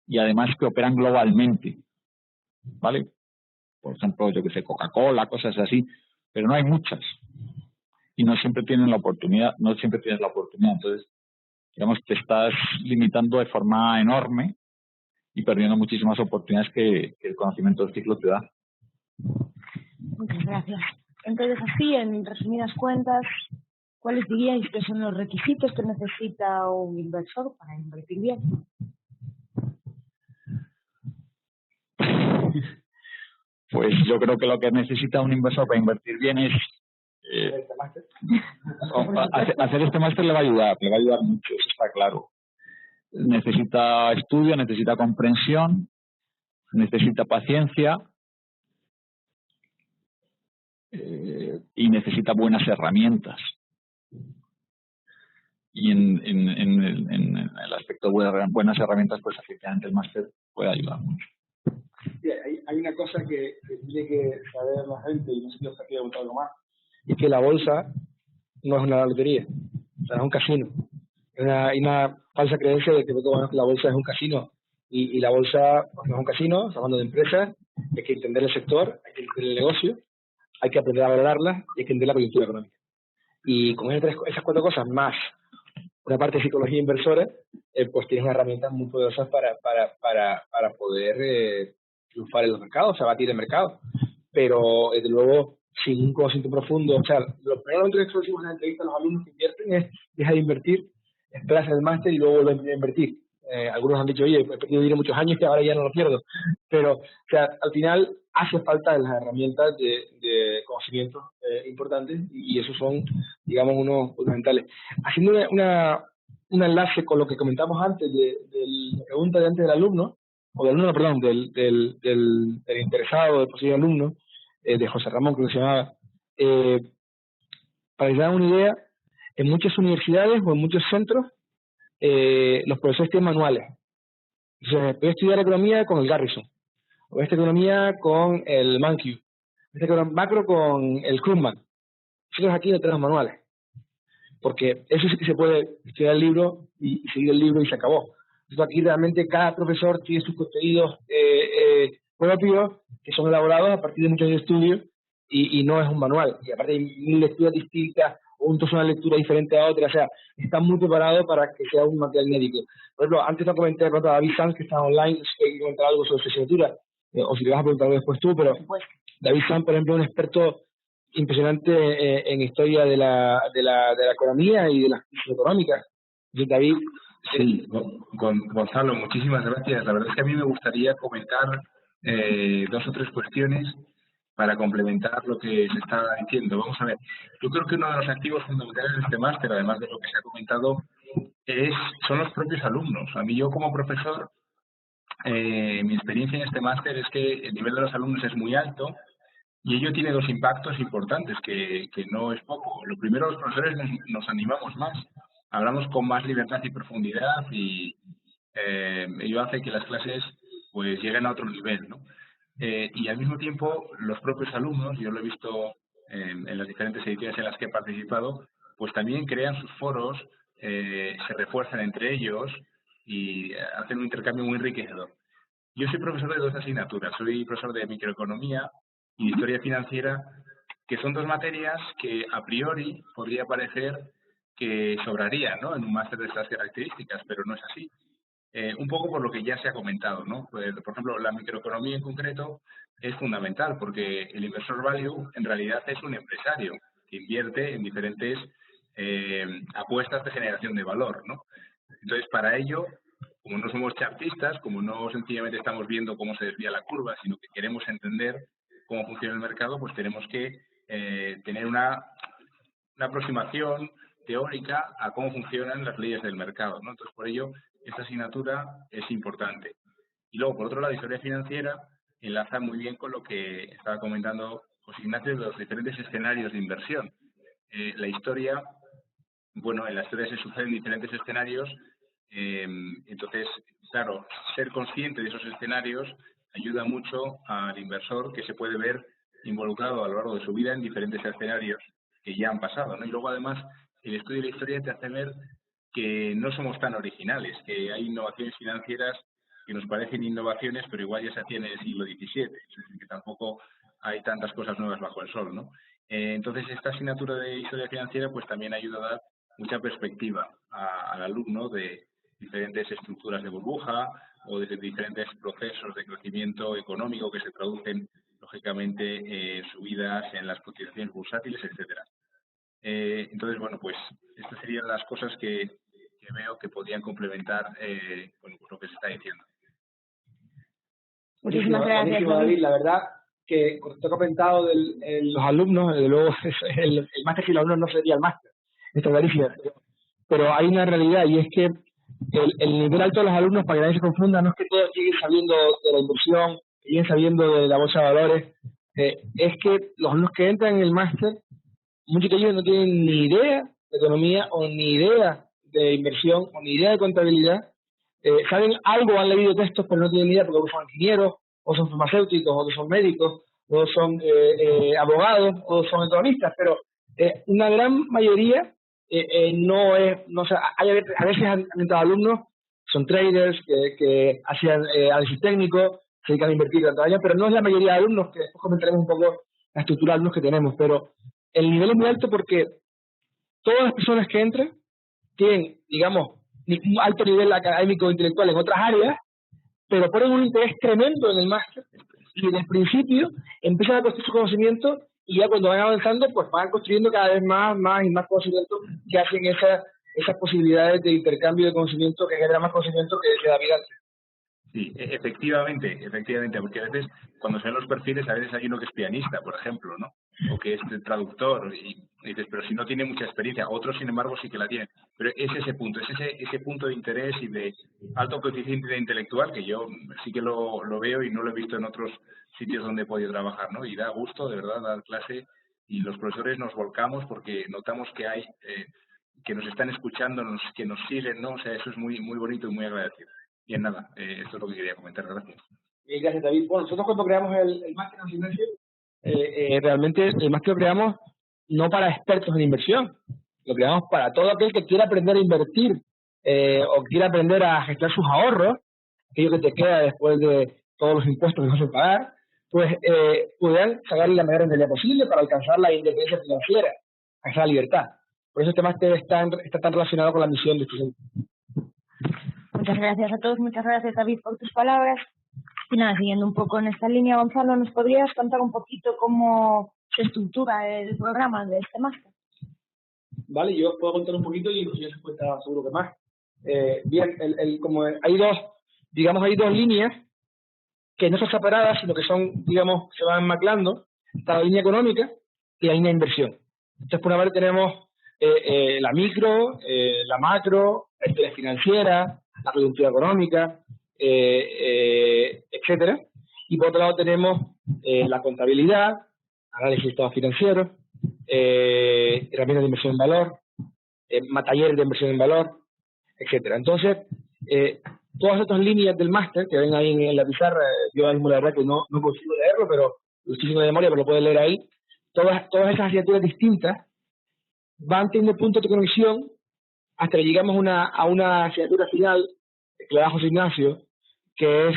y además que operan globalmente, ¿vale? Por ejemplo, yo que sé, Coca-Cola, cosas así, pero no hay muchas, y no siempre tienes la oportunidad. Entonces, digamos, te estás limitando de forma enorme y perdiendo muchísimas oportunidades que el conocimiento del ciclo te da. Muchas gracias. Entonces, así, en resumidas cuentas, ¿cuáles diríais que son los requisitos que necesita un inversor para invertir bien? Pues yo creo que lo que necesita un inversor para invertir bien es hacer este máster. Le va a ayudar mucho, eso está claro. Necesita estudio, necesita comprensión, necesita paciencia y necesita buenas herramientas. Y en el aspecto de buenas herramientas, pues efectivamente el máster puede ayudar mucho. Sí, hay una cosa que tiene que saber la gente, y no sé si os ha preguntado algo más, es que la bolsa no es una lotería, o sea, es un casino. Hay una falsa creencia de que la bolsa es un casino, y la bolsa no es un casino. Estamos hablando de empresas, hay que entender el sector, hay que entender el negocio, hay que aprender a valorarlas y hay que entender la coyuntura económica. Y con esas 4 cosas, más una parte de psicología inversora, pues tienes herramientas muy poderosas para poder triunfar en los mercados, o sea, batir el mercado. Pero, desde luego, sin un conocimiento profundo, o sea, lo primero que decimos en la entrevista a los alumnos que invierten es: deja de invertir, esperas el máster y luego vuelve a invertir. Algunos han dicho: oye, he perdido dinero muchos años que ahora ya no lo pierdo. Pero, o sea, al final hace falta las herramientas de conocimientos importantes, y esos son, digamos, unos fundamentales. Haciendo un enlace con lo que comentamos antes de la pregunta de antes del alumno, o del alumno, perdón, del interesado, del posible alumno, de José Ramón, creo que se llamaba, para que se hagan una idea, en muchas universidades o en muchos centros, los profesores tienen manuales. Entonces, voy a estudiar economía con el Garrison, o esta economía con el Mankiw, esta macro con el Krugman. Nosotros aquí no tenemos manuales, porque eso sí que se puede estudiar el libro y seguir el libro y se acabó. Entonces, aquí realmente cada profesor tiene sus contenidos propios, que son elaborados a partir de muchos estudios, y no es un manual. Y aparte hay 1000 lecturas distintas, o entonces una lectura diferente a otra. O sea, está muy preparado para que sea un material médico. Por ejemplo, antes no comenté a David Sanz, que está online, si hay que comentar algo sobre su asignatura, o si le vas a preguntar algo después tú, pero David Sanz, por ejemplo, es un experto impresionante en historia de la economía y de las crisis económicas. Entonces, David Sí, Gonzalo, muchísimas gracias. La verdad es que a mí me gustaría comentar 2 o 3 cuestiones para complementar lo que se está diciendo. Vamos a ver, yo creo que uno de los activos fundamentales de este máster, además de lo que se ha comentado, son los propios alumnos. A mí, yo como profesor, mi experiencia en este máster es que el nivel de los alumnos es muy alto y ello tiene 2 impactos importantes, que no es poco. Lo primero, los profesores nos animamos más, hablamos con más libertad y profundidad y ello hace que las clases pues lleguen a otro nivel, ¿no? Y al mismo tiempo, los propios alumnos, yo lo he visto en las diferentes ediciones en las que he participado, pues también crean sus foros, se refuerzan entre ellos y hacen un intercambio muy enriquecedor. Yo soy profesor de 2 asignaturas, soy profesor de microeconomía y de historia financiera, que son 2 materias que a priori podría parecer que sobrarían, ¿no?, en un máster de estas características, pero no es así. Un poco por lo que ya se ha comentado, ¿no? Pues, por ejemplo, la microeconomía en concreto es fundamental porque el inversor value en realidad es un empresario que invierte en diferentes apuestas de generación de valor, ¿no? Entonces, para ello, como no somos chartistas, como no sencillamente estamos viendo cómo se desvía la curva, sino que queremos entender cómo funciona el mercado, pues tenemos que tener una aproximación teórica a cómo funcionan las leyes del mercado, ¿no? Entonces, por ello, esta asignatura es importante. Y luego, por otro lado, la historia financiera enlaza muy bien con lo que estaba comentando José Ignacio de los diferentes escenarios de inversión. La historia, bueno, en la historia se suceden diferentes escenarios, entonces, claro, ser consciente de esos escenarios ayuda mucho al inversor, que se puede ver involucrado a lo largo de su vida en diferentes escenarios que ya han pasado, ¿no? Y luego, además, el estudio de la historia te hace ver que no somos tan originales, que hay innovaciones financieras que nos parecen innovaciones, pero igual ya se hacían en el siglo XVII, es decir, que tampoco hay tantas cosas nuevas bajo el sol, ¿no? Entonces, esta asignatura de historia financiera pues también ayuda a dar mucha perspectiva al alumno de diferentes estructuras de burbuja o de diferentes procesos de crecimiento económico que se traducen, lógicamente, en subidas en las cotizaciones bursátiles, etcétera. Entonces, bueno, pues estas serían las cosas que veo que podrían complementar bueno, pues lo que se está diciendo. Muchísimas gracias, buenísimo, David. La verdad que cuando te he comentado de los alumnos, desde luego el máster sin los alumnos no sería el máster, esto es clarísimo. Pero hay una realidad y es que el nivel alto de los alumnos, para que nadie se confunda, no es que todos lleguen sabiendo de la inversión, lleguen sabiendo de la bolsa de valores, es que los alumnos que entran en el máster, muchos de ellos no tienen ni idea de economía o ni idea de inversión o ni idea de contabilidad. Saben algo, han leído textos, pero no tienen ni idea porque son ingenieros, o son farmacéuticos, o son médicos, o son abogados, o son economistas, pero una gran mayoría no es, no, o sea, a veces han entrado alumnos, son traders que hacían análisis técnico, se dedican a invertir durante años, pero no es la mayoría de alumnos, que después comentaremos un poco la estructura de alumnos que tenemos, pero el nivel es muy alto porque todas las personas que entran tienen, digamos, un alto nivel académico e intelectual en otras áreas, pero ponen un interés tremendo en el máster y desde el principio empiezan a construir su conocimiento y ya cuando van avanzando pues van construyendo cada vez más y más conocimiento que hacen esas posibilidades de intercambio de conocimiento que genera más conocimiento que la vida antes. Sí, efectivamente, porque a veces cuando se ven los perfiles, a veces hay uno que es pianista, por ejemplo, ¿no? O que es traductor, y dices, pero si no tiene mucha experiencia, otros sin embargo sí que la tienen. Pero es ese punto, ese punto de interés y de alto coeficiente intelectual que yo sí que lo veo y no lo he visto en otros sitios donde he podido trabajar, ¿no? Y da gusto, de verdad, dar clase y los profesores nos volcamos porque notamos que hay, que nos están escuchando, que nos siguen, ¿no? O sea, eso es muy, muy bonito y muy agradecido. Bien, nada, esto es lo que quería comentar, gracias. Bien, gracias, David. Bueno, nosotros cuando creamos el máster en gimnasio, realmente el máster lo creamos no para expertos en inversión, lo creamos para todo aquel que quiera aprender a invertir o quiera aprender a gestionar sus ahorros, aquello que te queda después de todos los impuestos que vas a pagar, pues puedan sacarle la mayor rentabilidad posible para alcanzar la independencia financiera, alcanzar la libertad. Por eso este máster está tan relacionado con la misión de estudiantes. Muchas gracias a todos, muchas gracias David por tus palabras. Y nada, siguiendo un poco en esta línea, Gonzalo, ¿nos podrías contar un poquito cómo se estructura el programa de este máster? Vale, yo puedo contar un poquito y José se cuenta seguro que más. Bien, como hay dos líneas que no son separadas, sino que son, digamos, se van maclando. Está la línea económica y la línea de inversión. Entonces, por una parte tenemos la micro, la macro, la actividad financiera, la coyuntura económica, etcétera. Y por otro lado tenemos la contabilidad, análisis de estados financieros, herramientas de inversión en valor, talleres de inversión en valor, etcétera. Entonces, todas estas líneas del máster que ven ahí en la pizarra, yo ahora mismo la verdad que no consigo leerlo, pero lo estoy haciendo de memoria, pero lo pueden leer ahí. Todas esas asignaturas distintas van teniendo puntos de conexión hasta que llegamos a una asignatura final que le da José Ignacio, que es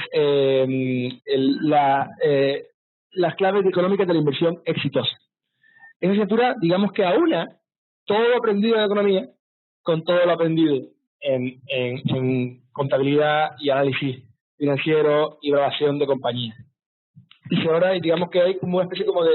las claves económicas de la inversión exitosa. Esa asignatura, digamos que aúna todo lo aprendido en economía con todo lo aprendido en contabilidad y análisis financiero y evaluación de compañías. Y ahora digamos que hay como una especie como de,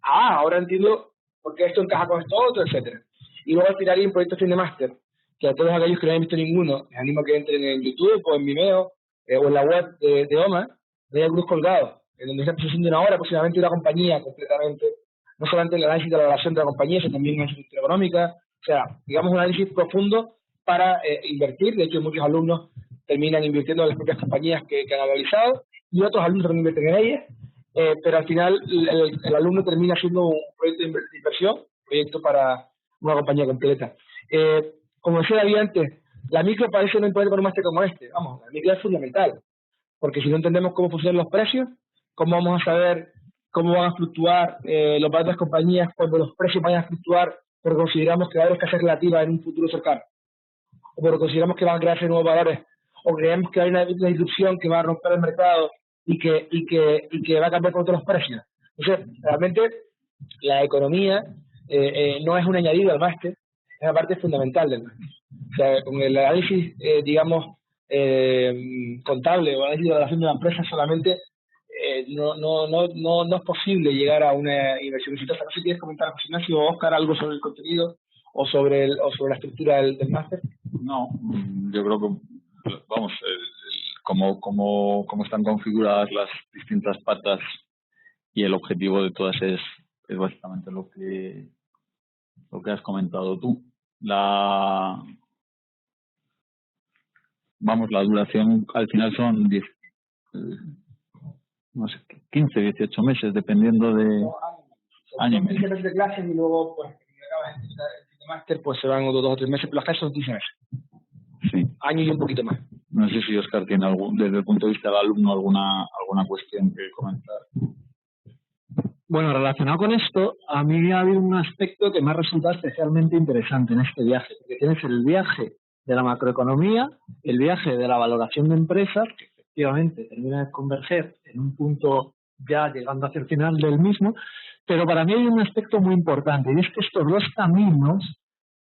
ahora entiendo por qué esto encaja con esto otro, etcétera. Y luego al final hay un proyecto fin de máster, que a todos aquellos que no hayan visto ninguno, les animo a que entren en YouTube o en Vimeo o en la web de OMA, de Cruz Colgado, en donde está presentación de una hora aproximadamente de una compañía completamente, no solamente el análisis de la relación de la compañía, sino también la estructura económica, o sea, digamos un análisis profundo para invertir. De hecho, muchos alumnos terminan invirtiendo en las propias compañías que han analizado y otros alumnos también invierten en ellas, pero al final el alumno termina haciendo un proyecto de inversión, proyecto para una compañía completa. Como decía David antes, la micro parece no importante para un máster como este. Vamos, la micro es fundamental, porque si no entendemos cómo funcionan los precios, cómo vamos a saber cómo van a fluctuar los valores de las compañías cuando los precios vayan a fluctuar, porque consideramos que va a haber escasez relativa en un futuro cercano, o porque consideramos que van a crearse nuevos valores, o creemos que hay una disrupción que va a romper el mercado y que va a cambiar por otros precios. Entonces, realmente la economía no es un añadido al máster, es una parte fundamental del máster. O sea, con el análisis, digamos, contable o análisis de la relación de una empresa solamente, no es posible llegar a una inversión exitosa. No sé si quieres comentar, José Ignacio o Óscar, algo sobre el contenido o sobre la estructura del máster. No, yo creo que, vamos, cómo están configuradas las distintas patas y el objetivo de todas es básicamente lo que has comentado tú. La duración al final son 15, 18 meses, dependiendo de año y medio. 15 meses de clases y luego, pues, acabas el máster, pues se van 2 o 3 meses, pero las clases son 15 meses. Sí. Año y un poquito más. No sé si Óscar tiene desde el punto de vista del alumno alguna cuestión que comentar. Bueno, relacionado con esto, a mí ha habido un aspecto que me ha resultado especialmente interesante en este viaje, porque tienes el viaje de la macroeconomía, el viaje de la valoración de empresas, que efectivamente termina de converger en un punto ya llegando hacia el final del mismo, pero para mí hay un aspecto muy importante, y es que estos dos caminos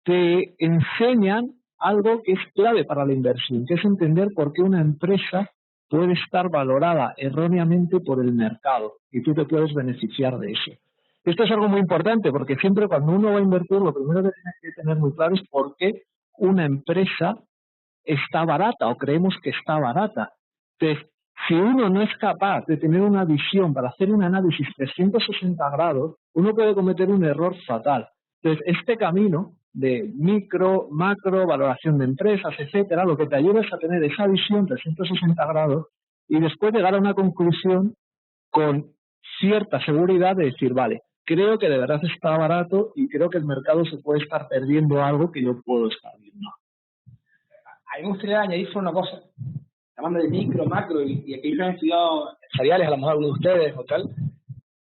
te enseñan algo que es clave para la inversión, que es entender por qué una empresa puede estar valorada erróneamente por el mercado y tú te puedes beneficiar de eso. Esto es algo muy importante porque siempre cuando uno va a invertir, lo primero que tienes que tener muy claro es por qué una empresa está barata o creemos que está barata. Entonces, si uno no es capaz de tener una visión para hacer un análisis 360 grados, uno puede cometer un error fatal. Entonces, este camino de micro, macro, valoración de empresas, etcétera, lo que te ayuda es a tener esa visión 360 grados y después llegar a una conclusión con cierta seguridad de decir, vale, creo que de verdad está barato y creo que el mercado se puede estar perdiendo algo que yo puedo estar viendo. A mí me gustaría añadir solo una cosa, hablando de micro, macro, y aquellos que han estudiado empresariales, a lo mejor algunos de ustedes o tal,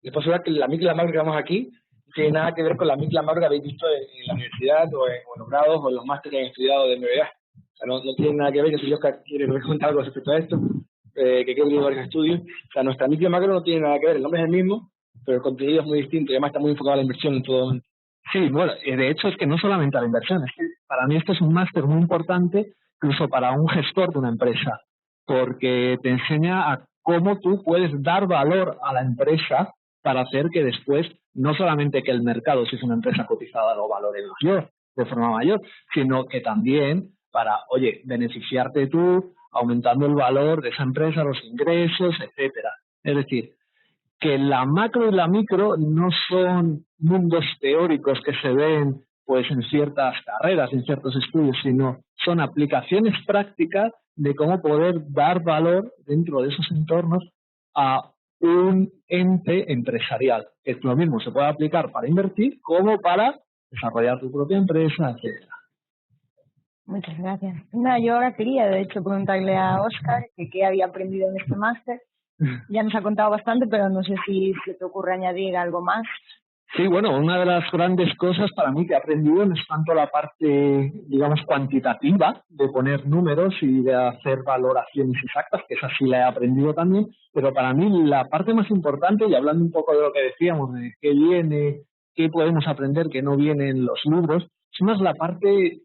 les puedo asegurar que la micro y la macro que vemos aquí tiene nada que ver con la micro y la macro que habéis visto en la universidad o en los grados o en los másteres que han estudiado de MBA. O sea, no tiene nada que ver. No sé si Óscar quiere comentar algo respecto a esto, que creo que hay varios estudios. O sea, nuestra micro y macro no tiene nada que ver. El nombre es el mismo, pero el contenido es muy distinto y además está muy enfocado a la inversión en todo momento. Sí, bueno, de hecho es que no solamente a la inversión, es que para mí esto es un máster muy importante, incluso para un gestor de una empresa, porque te enseña a cómo tú puedes dar valor a la empresa para hacer que después, no solamente que el mercado, si es una empresa cotizada, lo valore mayor, de forma mayor, sino que también para, oye, beneficiarte tú, aumentando el valor de esa empresa, los ingresos, etcétera. Es decir, que la macro y la micro no son mundos teóricos que se ven pues en ciertas carreras, en ciertos estudios, sino son aplicaciones prácticas de cómo poder dar valor dentro de esos entornos a un ente empresarial. Es lo mismo, se puede aplicar para invertir como para desarrollar tu propia empresa, etcétera. Muchas gracias. No, yo ahora quería, de hecho, preguntarle a Óscar que qué había aprendido en este máster. Ya nos ha contado bastante, pero no sé si se te ocurre añadir algo más. Sí, bueno, una de las grandes cosas para mí que he aprendido no es tanto la parte, digamos, cuantitativa de poner números y de hacer valoraciones exactas, que esa sí la he aprendido también, pero para mí la parte más importante, y hablando un poco de lo que decíamos, de qué viene, qué podemos aprender que no viene en los libros, es más la parte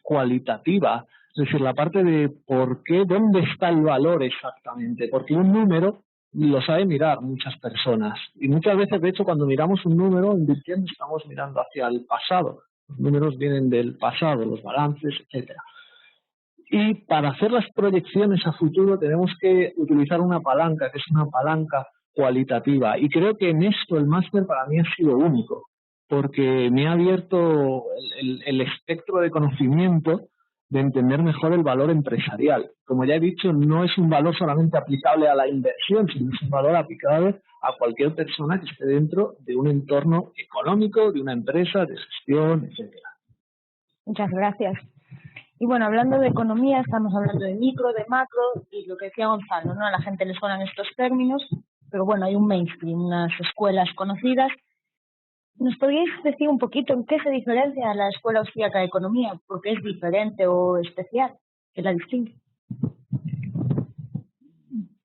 cualitativa, es decir, la parte de por qué, dónde está el valor exactamente, porque un número lo sabe mirar muchas personas. Y muchas veces, de hecho, cuando miramos un número invirtiendo, estamos mirando hacia el pasado. Los números vienen del pasado, los balances, etcétera. Y para hacer las proyecciones a futuro tenemos que utilizar una palanca, que es una palanca cualitativa. Y creo que en esto el máster para mí ha sido único, porque me ha abierto el espectro de conocimiento de entender mejor el valor empresarial. Como ya he dicho, no es un valor solamente aplicable a la inversión, sino es un valor aplicable a cualquier persona que esté dentro de un entorno económico, de una empresa, de gestión, etcétera. Muchas gracias. Y bueno, hablando de economía, estamos hablando de micro, de macro, y lo que decía Gonzalo, ¿no? A la gente le suenan estos términos, pero bueno, hay un mainstream, unas escuelas conocidas. ¿Nos podríais decir un poquito en qué se diferencia la Escuela Austríaca de Economía? ¿Por qué es diferente o especial? ¿Qué la distingue?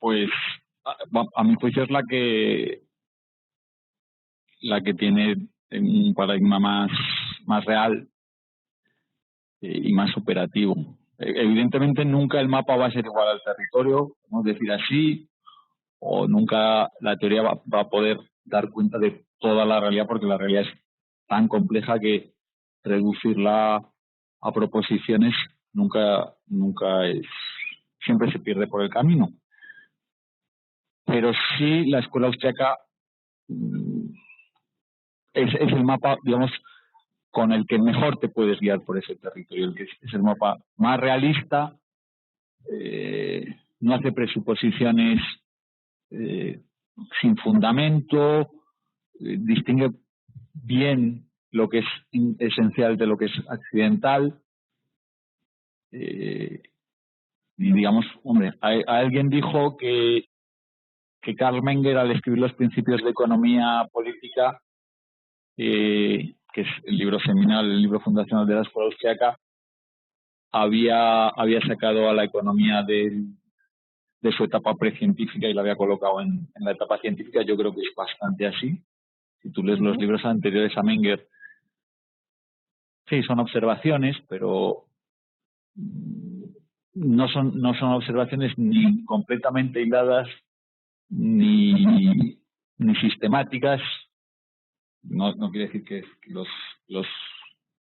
Pues a mi juicio es la que tiene un paradigma más real y más operativo. Evidentemente nunca el mapa va a ser igual al territorio, podemos decir así, o nunca la teoría va a poder dar cuenta de toda la realidad, porque la realidad es tan compleja que reducirla a proposiciones nunca es, siempre se pierde por el camino. Pero sí la escuela austriaca es el mapa, digamos, con el que mejor te puedes guiar por ese territorio, el que es el mapa más realista, no hace presuposiciones sin fundamento, distingue bien lo que es esencial de lo que es accidental. Y digamos, hombre, alguien dijo que Karl Menger, al escribir los principios de economía política, que es el libro seminal, el libro fundacional de la escuela austriaca, había sacado a la economía de su etapa precientífica y la había colocado en la etapa científica. Yo creo que es bastante así. Si tú lees los libros anteriores a Menger, sí, son observaciones, pero no son observaciones ni completamente hiladas ni sistemáticas. No quiere decir que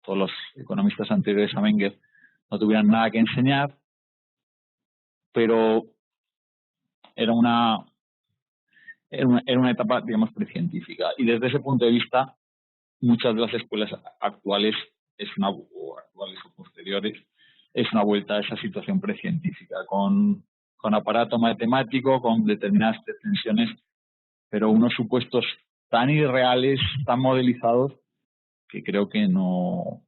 todos los economistas anteriores a Menger no tuvieran nada que enseñar, pero era una etapa, digamos, precientífica. Y desde ese punto de vista, muchas de las escuelas actuales, actuales o posteriores, es una vuelta a esa situación precientífica, con aparato matemático, con determinadas extensiones, pero unos supuestos tan irreales, tan modelizados, que creo que no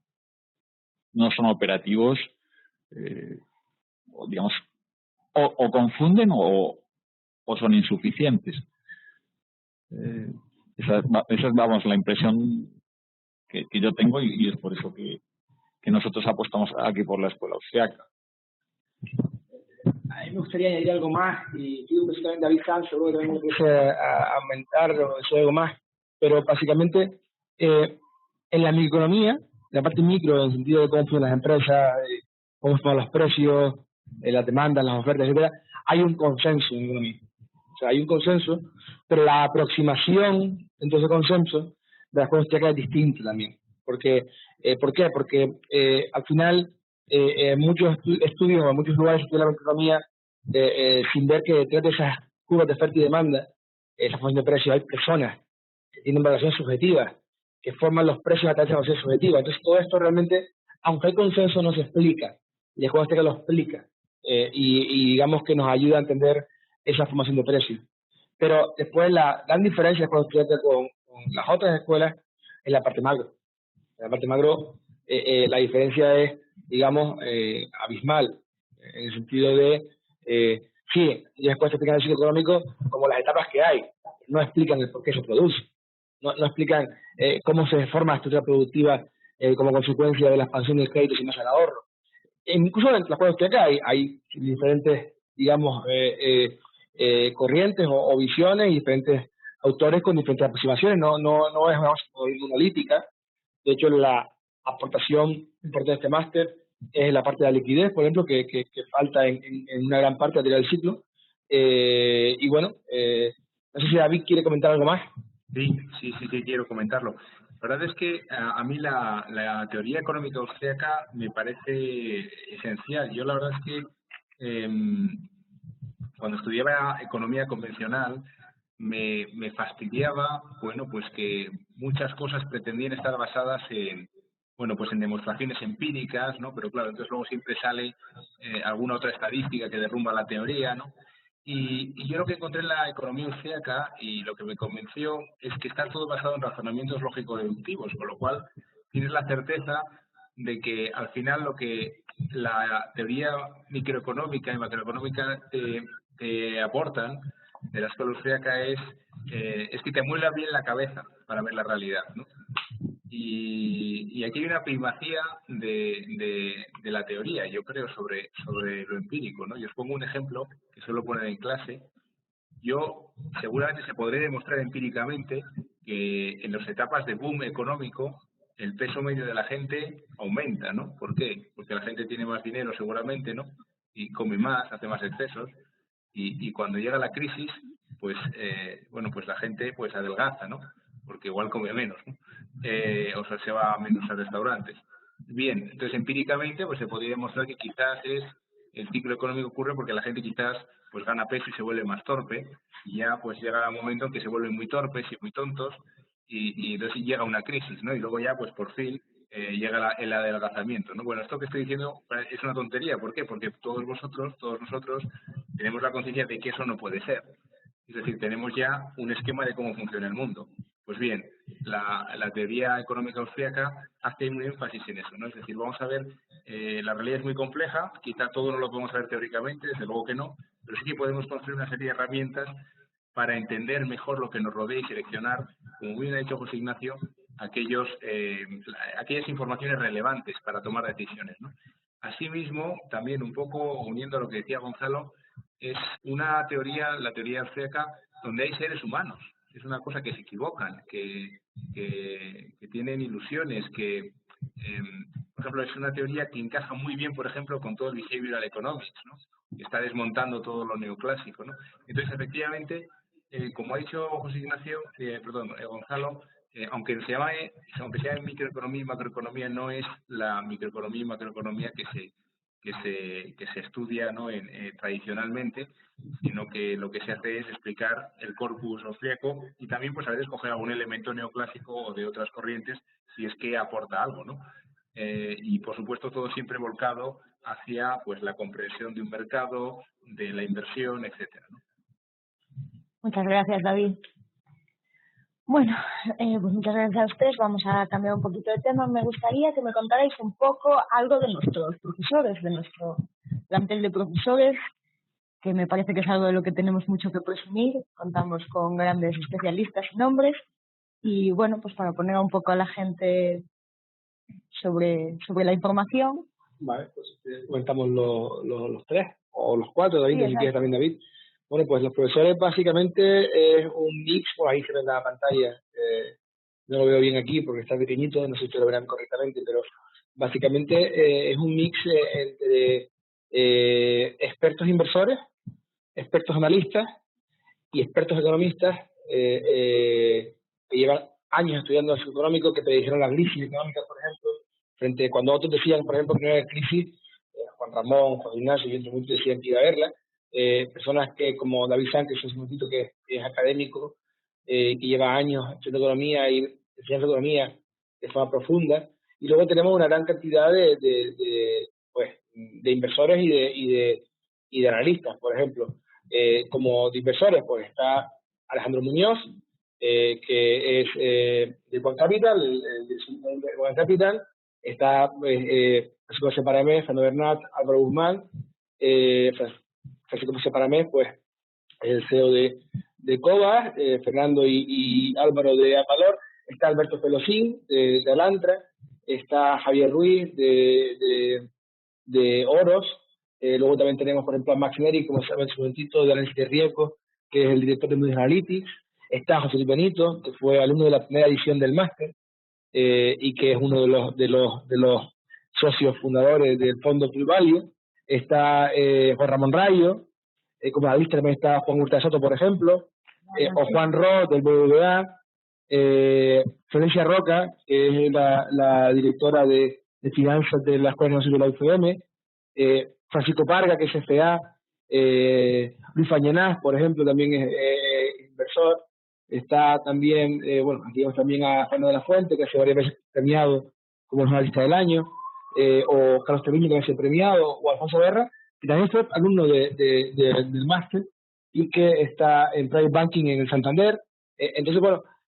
son operativos, o digamos, o confunden o son insuficientes. Esa es, vamos, la impresión que yo tengo, y es por eso que nosotros apostamos aquí por la escuela austriaca. A mí me gustaría añadir algo más, y pido también David Sanz, seguro que también empiece a aumentar o decir algo más, pero básicamente en la microeconomía, la parte micro en el sentido de cómo funcionan las empresas, cómo funcionan los precios, las demandas, las ofertas, etcétera, hay un consenso en economía. O sea, hay un consenso, pero la aproximación dentro de ese consenso de la escuela austriaca es distinta también. ¿Por qué? Porque al final muchos estudios o en muchos lugares se estudia la macroeconomía sin ver que detrás de esas curvas de oferta y demanda, esa función de precios, hay personas que tienen valoración subjetiva, que forman los precios a través de esa valoración subjetiva. Entonces todo esto realmente, aunque hay consenso, no se explica. Y es cuando que lo explica. Y digamos que nos ayuda a entender esa formación de precios. Pero después la gran diferencia cuando estudiante con las otras escuelas es la parte macro. En la parte macro la diferencia es, digamos, abismal, en el sentido de, sí, ya después se explican el ciclo económico como las etapas que hay, no explican el por qué se produce, no explican cómo se forma la estructura productiva como consecuencia de la expansión del crédito sin más el ahorro. Incluso en las cosas que acá hay diferentes, digamos, corrientes o visiones y diferentes autores con diferentes aproximaciones, no es una monolítica. De hecho, la aportación importante de este máster es la parte de la liquidez, por ejemplo, que falta en una gran parte del ciclo. Y bueno, no sé si David quiere comentar algo más. Sí, quiero comentarlo. La verdad es que a mí la teoría económica austríaca me parece esencial. Yo la verdad es que cuando estudiaba economía convencional me fastidiaba, bueno, pues que muchas cosas pretendían estar basadas en, bueno, pues en demostraciones empíricas, ¿no? Pero claro, entonces luego siempre sale alguna otra estadística que derrumba la teoría, ¿no? Y yo lo que encontré en la economía austríaca y lo que me convenció es que está todo basado en razonamientos lógico-deductivos, con lo cual tienes la certeza de que al final lo que la teoría microeconómica y macroeconómica te aportan de la escuela austríaca es que te muela bien la cabeza para ver la realidad, ¿no? Y aquí hay una primacía de la teoría, yo creo, sobre lo empírico, ¿no? Yo os pongo un ejemplo que suelo poner en clase. Yo seguramente se podría demostrar empíricamente que en las etapas de boom económico el peso medio de la gente aumenta, ¿no? ¿Por qué? Porque la gente tiene más dinero seguramente, ¿no? Y come más, hace más excesos. Y cuando llega la crisis, pues, bueno, pues la gente pues adelgaza, ¿no? Porque igual come menos, ¿no? O sea, se va menos a restaurantes. Bien, entonces empíricamente pues se podría demostrar que quizás el ciclo económico ocurre porque la gente quizás pues gana peso y se vuelve más torpe, y ya pues llega un momento en que se vuelven muy torpes y muy tontos, y entonces llega una crisis, ¿no? Y luego ya pues por fin llega el adelgazamiento, ¿no? Bueno, esto que estoy diciendo es una tontería. ¿Por qué? Porque todos nosotros tenemos la conciencia de que eso no puede ser. Es decir, tenemos ya un esquema de cómo funciona el mundo. Pues bien, la teoría económica austríaca hace un énfasis en eso, ¿no? Es decir, vamos a ver, la realidad es muy compleja, quizá todo no lo podemos saber teóricamente, desde luego que no, pero sí que podemos construir una serie de herramientas para entender mejor lo que nos rodea y seleccionar, como bien ha dicho José Ignacio, aquellas informaciones relevantes para tomar decisiones, ¿no? Asimismo, también un poco uniendo a lo que decía Gonzalo, es una teoría, la teoría austríaca, donde hay seres humanos. Es una cosa que se equivocan, que tienen ilusiones, por ejemplo, es una teoría que encaja muy bien, por ejemplo, con todo el behavioral economics, ¿no? Que está desmontando todo lo neoclásico, ¿no? Entonces, efectivamente, como ha dicho José Ignacio, Gonzalo, aunque se llame microeconomía y macroeconomía, no es la microeconomía y macroeconomía que se estudia, ¿no? Tradicionalmente, sino que lo que se hace es explicar el corpus austríaco y también pues a veces escoger algún elemento neoclásico o de otras corrientes si es que aporta algo, ¿no? Y por supuesto todo siempre volcado hacia pues la comprensión de un mercado, de la inversión, etcétera, ¿no? Muchas gracias, David. Bueno, pues muchas gracias a ustedes. Vamos a cambiar un poquito de tema. Me gustaría que me contarais un poco algo de nuestros profesores, de nuestro plantel de profesores, que me parece que es algo de lo que tenemos mucho que presumir. Contamos con grandes especialistas y nombres. Y bueno, pues para poner un poco a la gente sobre la información. Vale, pues comentamos los tres, o los cuatro, David, si quieres también, David. Bueno, pues los profesores básicamente es un mix, por ahí se ve en la pantalla, no lo veo bien aquí porque está pequeñito, no sé si lo verán correctamente, pero básicamente es un mix entre expertos inversores, expertos analistas y expertos economistas que llevan años estudiando el económico, que predijeron la crisis económica, por ejemplo, frente a cuando otros decían, por ejemplo, que no era crisis, Juan Ramón, Juan Ignacio y entre muchos decían que iba a verla. Personas que, como David Sánchez, es un momentito que es académico, que lleva años haciendo economía y enseñando economía de forma profunda. Y luego tenemos una gran cantidad de inversores y de analistas, por ejemplo. Como de inversores, pues está Alejandro Muñoz, que es de One Capital, el de One Capital. Está Francisco Separamés, Fernando Bernat, Álvaro Guzmán. Francisco Separamés, pues, es el CEO de Cobas, Fernando y Álvaro de Apalor. Está Alberto Pelosín, de Alantra. Está Javier Ruiz, de Oros. Luego también tenemos, por ejemplo, a Max Neri, como se llama en su momentito, de análisis de riesgo, que es el director de Moody's Analytics. Está José Luis Benito, que fue alumno de la primera edición del máster, y que es uno de los socios fundadores del fondo True Value. Está Juan Ramón Rayo, como analista también está Juan Hurtado Soto, por ejemplo, o Juan Roth del BBVA, Florencia Roca, que es la directora de finanzas de la Escuela Nacional de la UFM, Francisco Parga, que es FA, Luis Fañanás, por ejemplo, también es inversor. Está también, aquí tenemos también a Juan de la Fuente, que hace varias veces premiado como analista del año, o Carlos Treviño, que ha sido premiado, o Alfonso Guerra, que también fue alumno del máster y que está en Private Banking en el Santander. Entonces,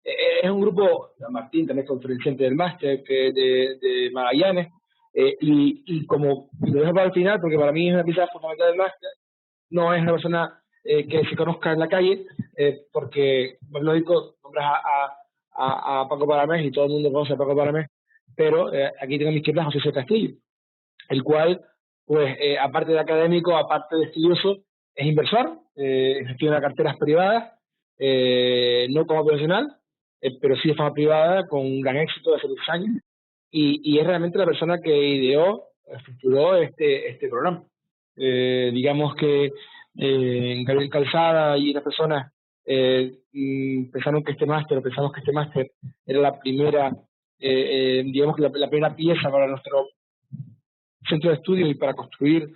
es un grupo, Martín también es conferenciante del máster de Magallanes, y como lo dejo para el final, porque para mí es una pieza fundamental del máster, no es una persona que se conozca en la calle, porque, es lógico, nombras a Paco Paramés y todo el mundo conoce a Paco Paramés, pero aquí tengo a mi izquierda a José C. Castillo, el cual, pues, aparte de académico, aparte de estudioso, es inversor, gestiona carteras privadas, no como profesional, pero sí de forma privada, con un gran éxito de hace 10 años, y es realmente la persona que ideó, estructuró este programa. Digamos que Gabriel Calzada y otras personas pensamos que este máster era la primera, digamos que la primera pieza para nuestro centro de estudio y para construir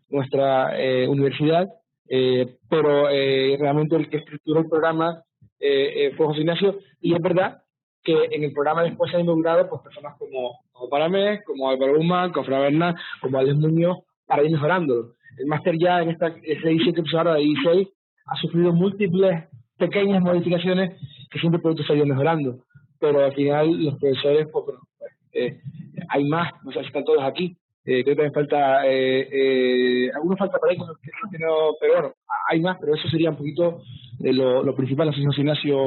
nuestra universidad, pero realmente el que estructuró el programa fue José Ignacio, y es verdad que en el programa después se han inaugurado pues personas como Paramés, como Álvaro Guzmán, como Fran Bernal, como Alex Muñoz, para ir mejorándolo. El máster ya en esta edición que empezó ahora de 16 ha sufrido múltiples pequeñas modificaciones que siempre el producto se ha ido mejorando, pero al final los profesores, hay más, no sé si están todos aquí, creo que también falta, algunos falta por ahí, pero bueno, hay más, pero eso sería un poquito lo principal. Así José Ignacio,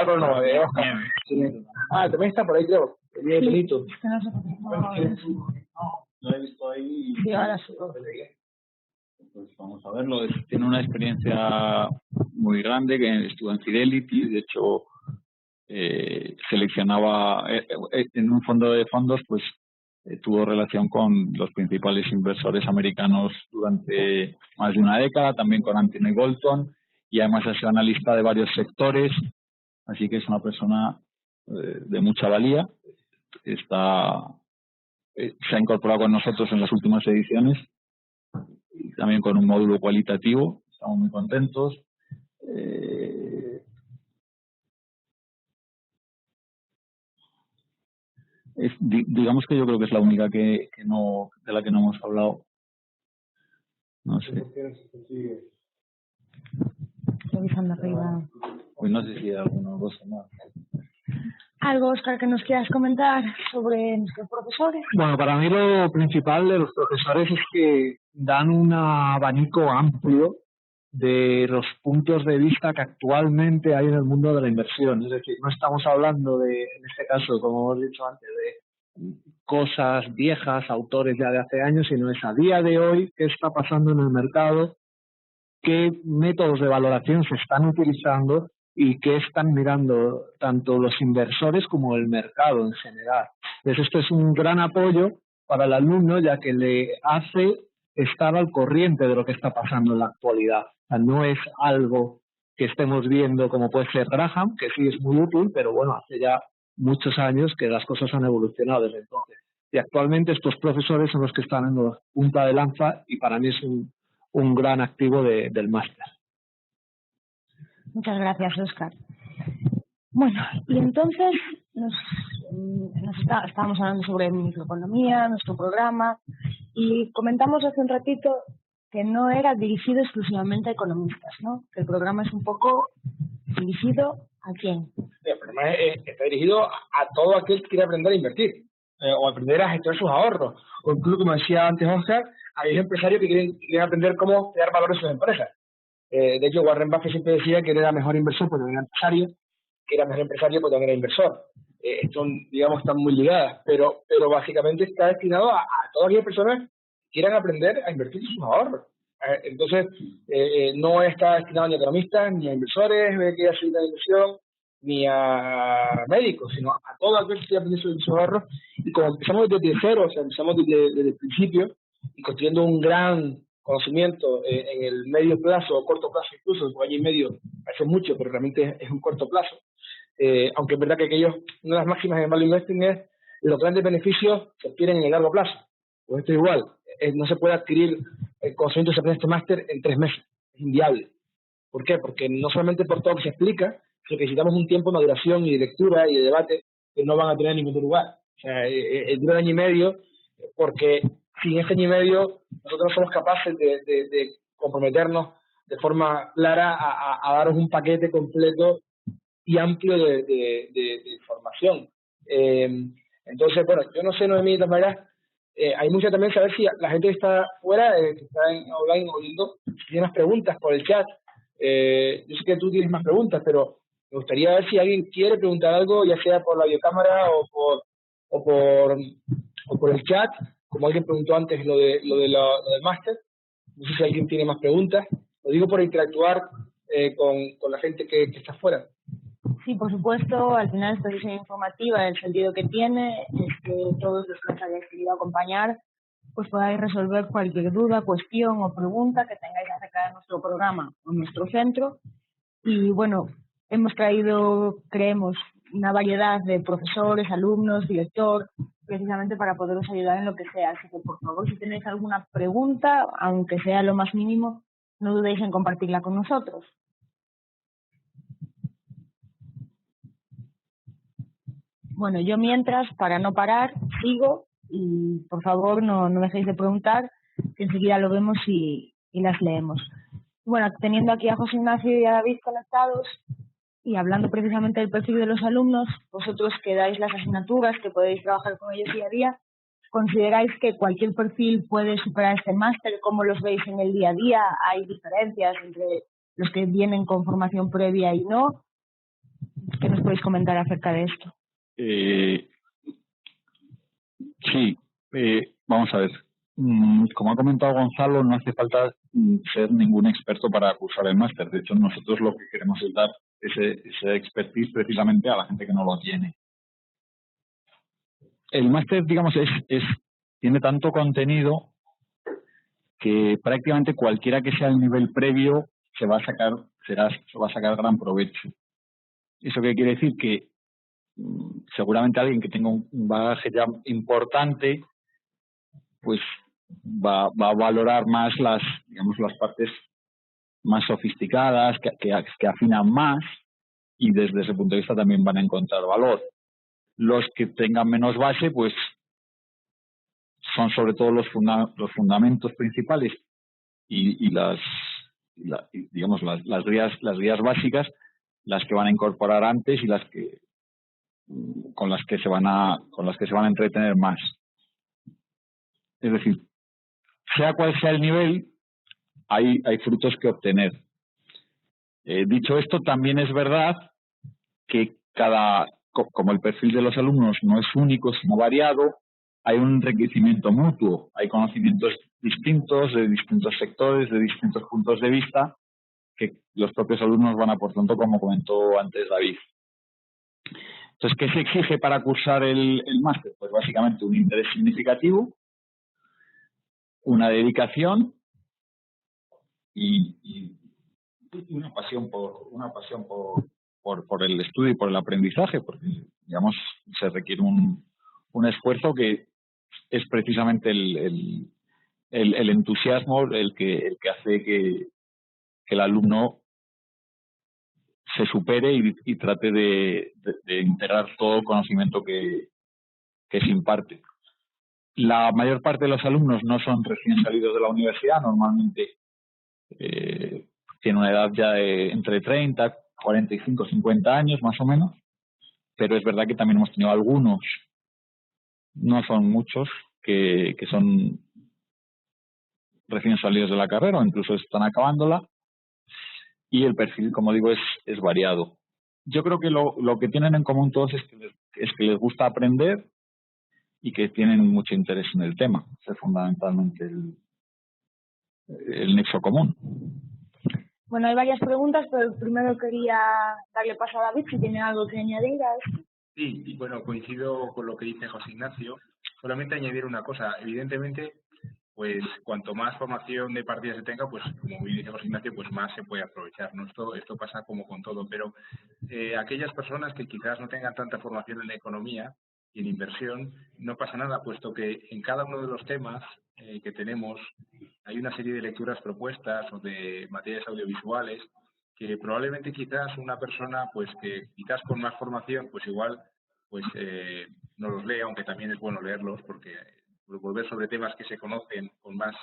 Álvaro no, Oscar. También está por ahí, creo, el día de Benito. No he visto ahí. Sí, ahora sí. Pues vamos a verlo. Tiene una experiencia muy grande, que estuvo en Fidelity, de hecho seleccionaba en un fondo de fondos, pues tuvo relación con los principales inversores americanos durante más de una década, también con Anthony Bolton, y además ha sido analista de varios sectores, así que es una persona de mucha valía. Se ha incorporado con nosotros en las últimas ediciones, y también con un módulo cualitativo. Estamos muy contentos. Digamos que yo creo que es la única de la que no hemos hablado. No sé. Pues no sé si hay alguna cosa más. ¿Algo, Oscar, que nos quieras comentar sobre nuestros profesores? Bueno, para mí lo principal de los profesores es que dan un abanico amplio de los puntos de vista que actualmente hay en el mundo de la inversión. Es decir, no estamos hablando en este caso, como hemos dicho antes, de cosas viejas, autores ya de hace años, sino es a día de hoy qué está pasando en el mercado, qué métodos de valoración se están utilizando y qué están mirando tanto los inversores como el mercado en general. Entonces, esto es un gran apoyo para el alumno, ya que le hace estar al corriente de lo que está pasando en la actualidad. O sea, no es algo que estemos viendo como puede ser Graham, que sí es muy útil, pero bueno, hace ya muchos años que las cosas han evolucionado desde entonces. y actualmente estos profesores son los que están en la punta de lanza y para mí es un gran activo del máster. Muchas gracias, Óscar. Bueno, y entonces estábamos hablando sobre microeconomía, nuestro programa, y comentamos hace un ratito que no era dirigido exclusivamente a economistas, ¿no? Que el programa es un poco dirigido ¿a quién? El programa está dirigido a todo aquel que quiere aprender a invertir o aprender a gestionar sus ahorros. O incluso, como decía antes Óscar, hay empresarios que quieren aprender cómo crear valor en sus empresas. De hecho, Warren Buffett siempre decía que era mejor inversor porque era empresario, que era mejor empresario porque también era inversor. Digamos, están muy ligadas, pero básicamente está destinado a todas aquellas personas que quieran aprender a invertir sus ahorros. Entonces, no está destinado ni a economistas, ni a inversores que hacen la inversión, ni a médicos, sino a todo aquel que quiera aprender sobre sus ahorros. Y como empezamos desde cero, o sea, empezamos desde el principio y construyendo un gran conocimiento en el medio plazo o corto plazo, incluso por año y medio, parece mucho, pero realmente es un corto plazo. Aunque es verdad que una de las máximas de value investing es los grandes beneficios se adquieren en el largo plazo. Pues esto es igual, no se puede adquirir el conocimiento de aprender este máster en 3 meses, es inviable. ¿Por qué? Porque no solamente por todo lo que se explica, sino que necesitamos un tiempo de maduración y de lectura y de debate que no van a tener en ningún lugar. O sea, dura un año y medio, porque sin ese año y medio nosotros no somos capaces de comprometernos de forma clara a daros un paquete completo y amplio de información. Entonces, bueno, yo no sé, Noemí, de todas maneras, hay mucho también saber si la gente que está fuera, que está en online oyendo, tiene más preguntas por el chat. Yo sé que tú tienes más preguntas, pero me gustaría ver si alguien quiere preguntar algo, ya sea por la videocámara o por el chat, como alguien preguntó antes lo del máster. No sé si alguien tiene más preguntas. Lo digo por interactuar con la gente que está fuera. Sí, por supuesto, al final esta sesión informativa, el sentido que tiene es que todos los que nos hayáis querido acompañar pues podáis resolver cualquier duda, cuestión o pregunta que tengáis acerca de nuestro programa o nuestro centro. Y bueno, hemos traído, creemos, una variedad de profesores, alumnos, director, precisamente para poderos ayudar en lo que sea. Así que, por favor, si tenéis alguna pregunta, aunque sea lo más mínimo, no dudéis en compartirla con nosotros. Bueno, yo mientras, para no parar, sigo y por favor no dejéis de preguntar, que enseguida lo vemos y las leemos. Bueno, teniendo aquí a José Ignacio y a David conectados y hablando precisamente del perfil de los alumnos, vosotros que dais las asignaturas, que podéis trabajar con ellos día a día, ¿consideráis que cualquier perfil puede superar este máster? ¿Cómo los veis en el día a día? ¿Hay diferencias entre los que vienen con formación previa y no? ¿Qué nos podéis comentar acerca de esto? Sí, vamos a ver. Como ha comentado Gonzalo, no hace falta ser ningún experto para cursar el máster. De hecho, nosotros lo que queremos es dar ese expertise precisamente a la gente que no lo tiene. El máster, digamos, tiene tanto contenido que prácticamente cualquiera que sea el nivel previo se va a sacar gran provecho. ¿Eso qué quiere decir? Que seguramente alguien que tenga un bagaje ya importante pues va a valorar más las partes más sofisticadas, que afinan más, y desde ese punto de vista también van a encontrar valor. Los que tengan menos base, pues son sobre todo los fundamentos principales y las guías básicas las que van a incorporar antes y con las que se van a entretener más. Es decir, sea cual sea el nivel, hay frutos que obtener. Dicho esto, también es verdad que como el perfil de los alumnos no es único, sino variado, hay un enriquecimiento mutuo, hay conocimientos distintos de distintos sectores, de distintos puntos de vista, que los propios alumnos van aportando, como comentó antes David. Entonces, ¿qué se exige para cursar el máster? Pues básicamente un interés significativo, una dedicación y una pasión por el estudio y por el aprendizaje, porque digamos se requiere un esfuerzo que es precisamente el entusiasmo el que hace que el alumno se supere y trate de integrar todo el conocimiento que se imparte. La mayor parte de los alumnos no son recién salidos de la universidad, normalmente tienen una edad ya de entre 30, 45, 50 años más o menos, pero es verdad que también hemos tenido algunos, no son muchos, que son recién salidos de la carrera o incluso están acabándola, y el perfil, como digo, es variado. Yo creo que lo que tienen en común todos es que les gusta aprender y que tienen mucho interés en el tema. Ese es fundamentalmente el nexo común. Bueno, hay varias preguntas, pero primero quería darle paso a David, si tiene algo que añadir a esto. Sí, y bueno, coincido con lo que dice José Ignacio. Solamente añadir una cosa. Evidentemente, pues cuanto más formación de partida se tenga, pues como bien dice José Ignacio, pues más se puede aprovechar, ¿no? Esto pasa como con todo, pero aquellas personas que quizás no tengan tanta formación en economía y en inversión, no pasa nada, puesto que en cada uno de los temas que tenemos hay una serie de lecturas propuestas o de materias audiovisuales que probablemente quizás una persona pues que quizás con más formación pues igual pues no los lea, aunque también es bueno leerlos porque volver sobre temas que se conocen con más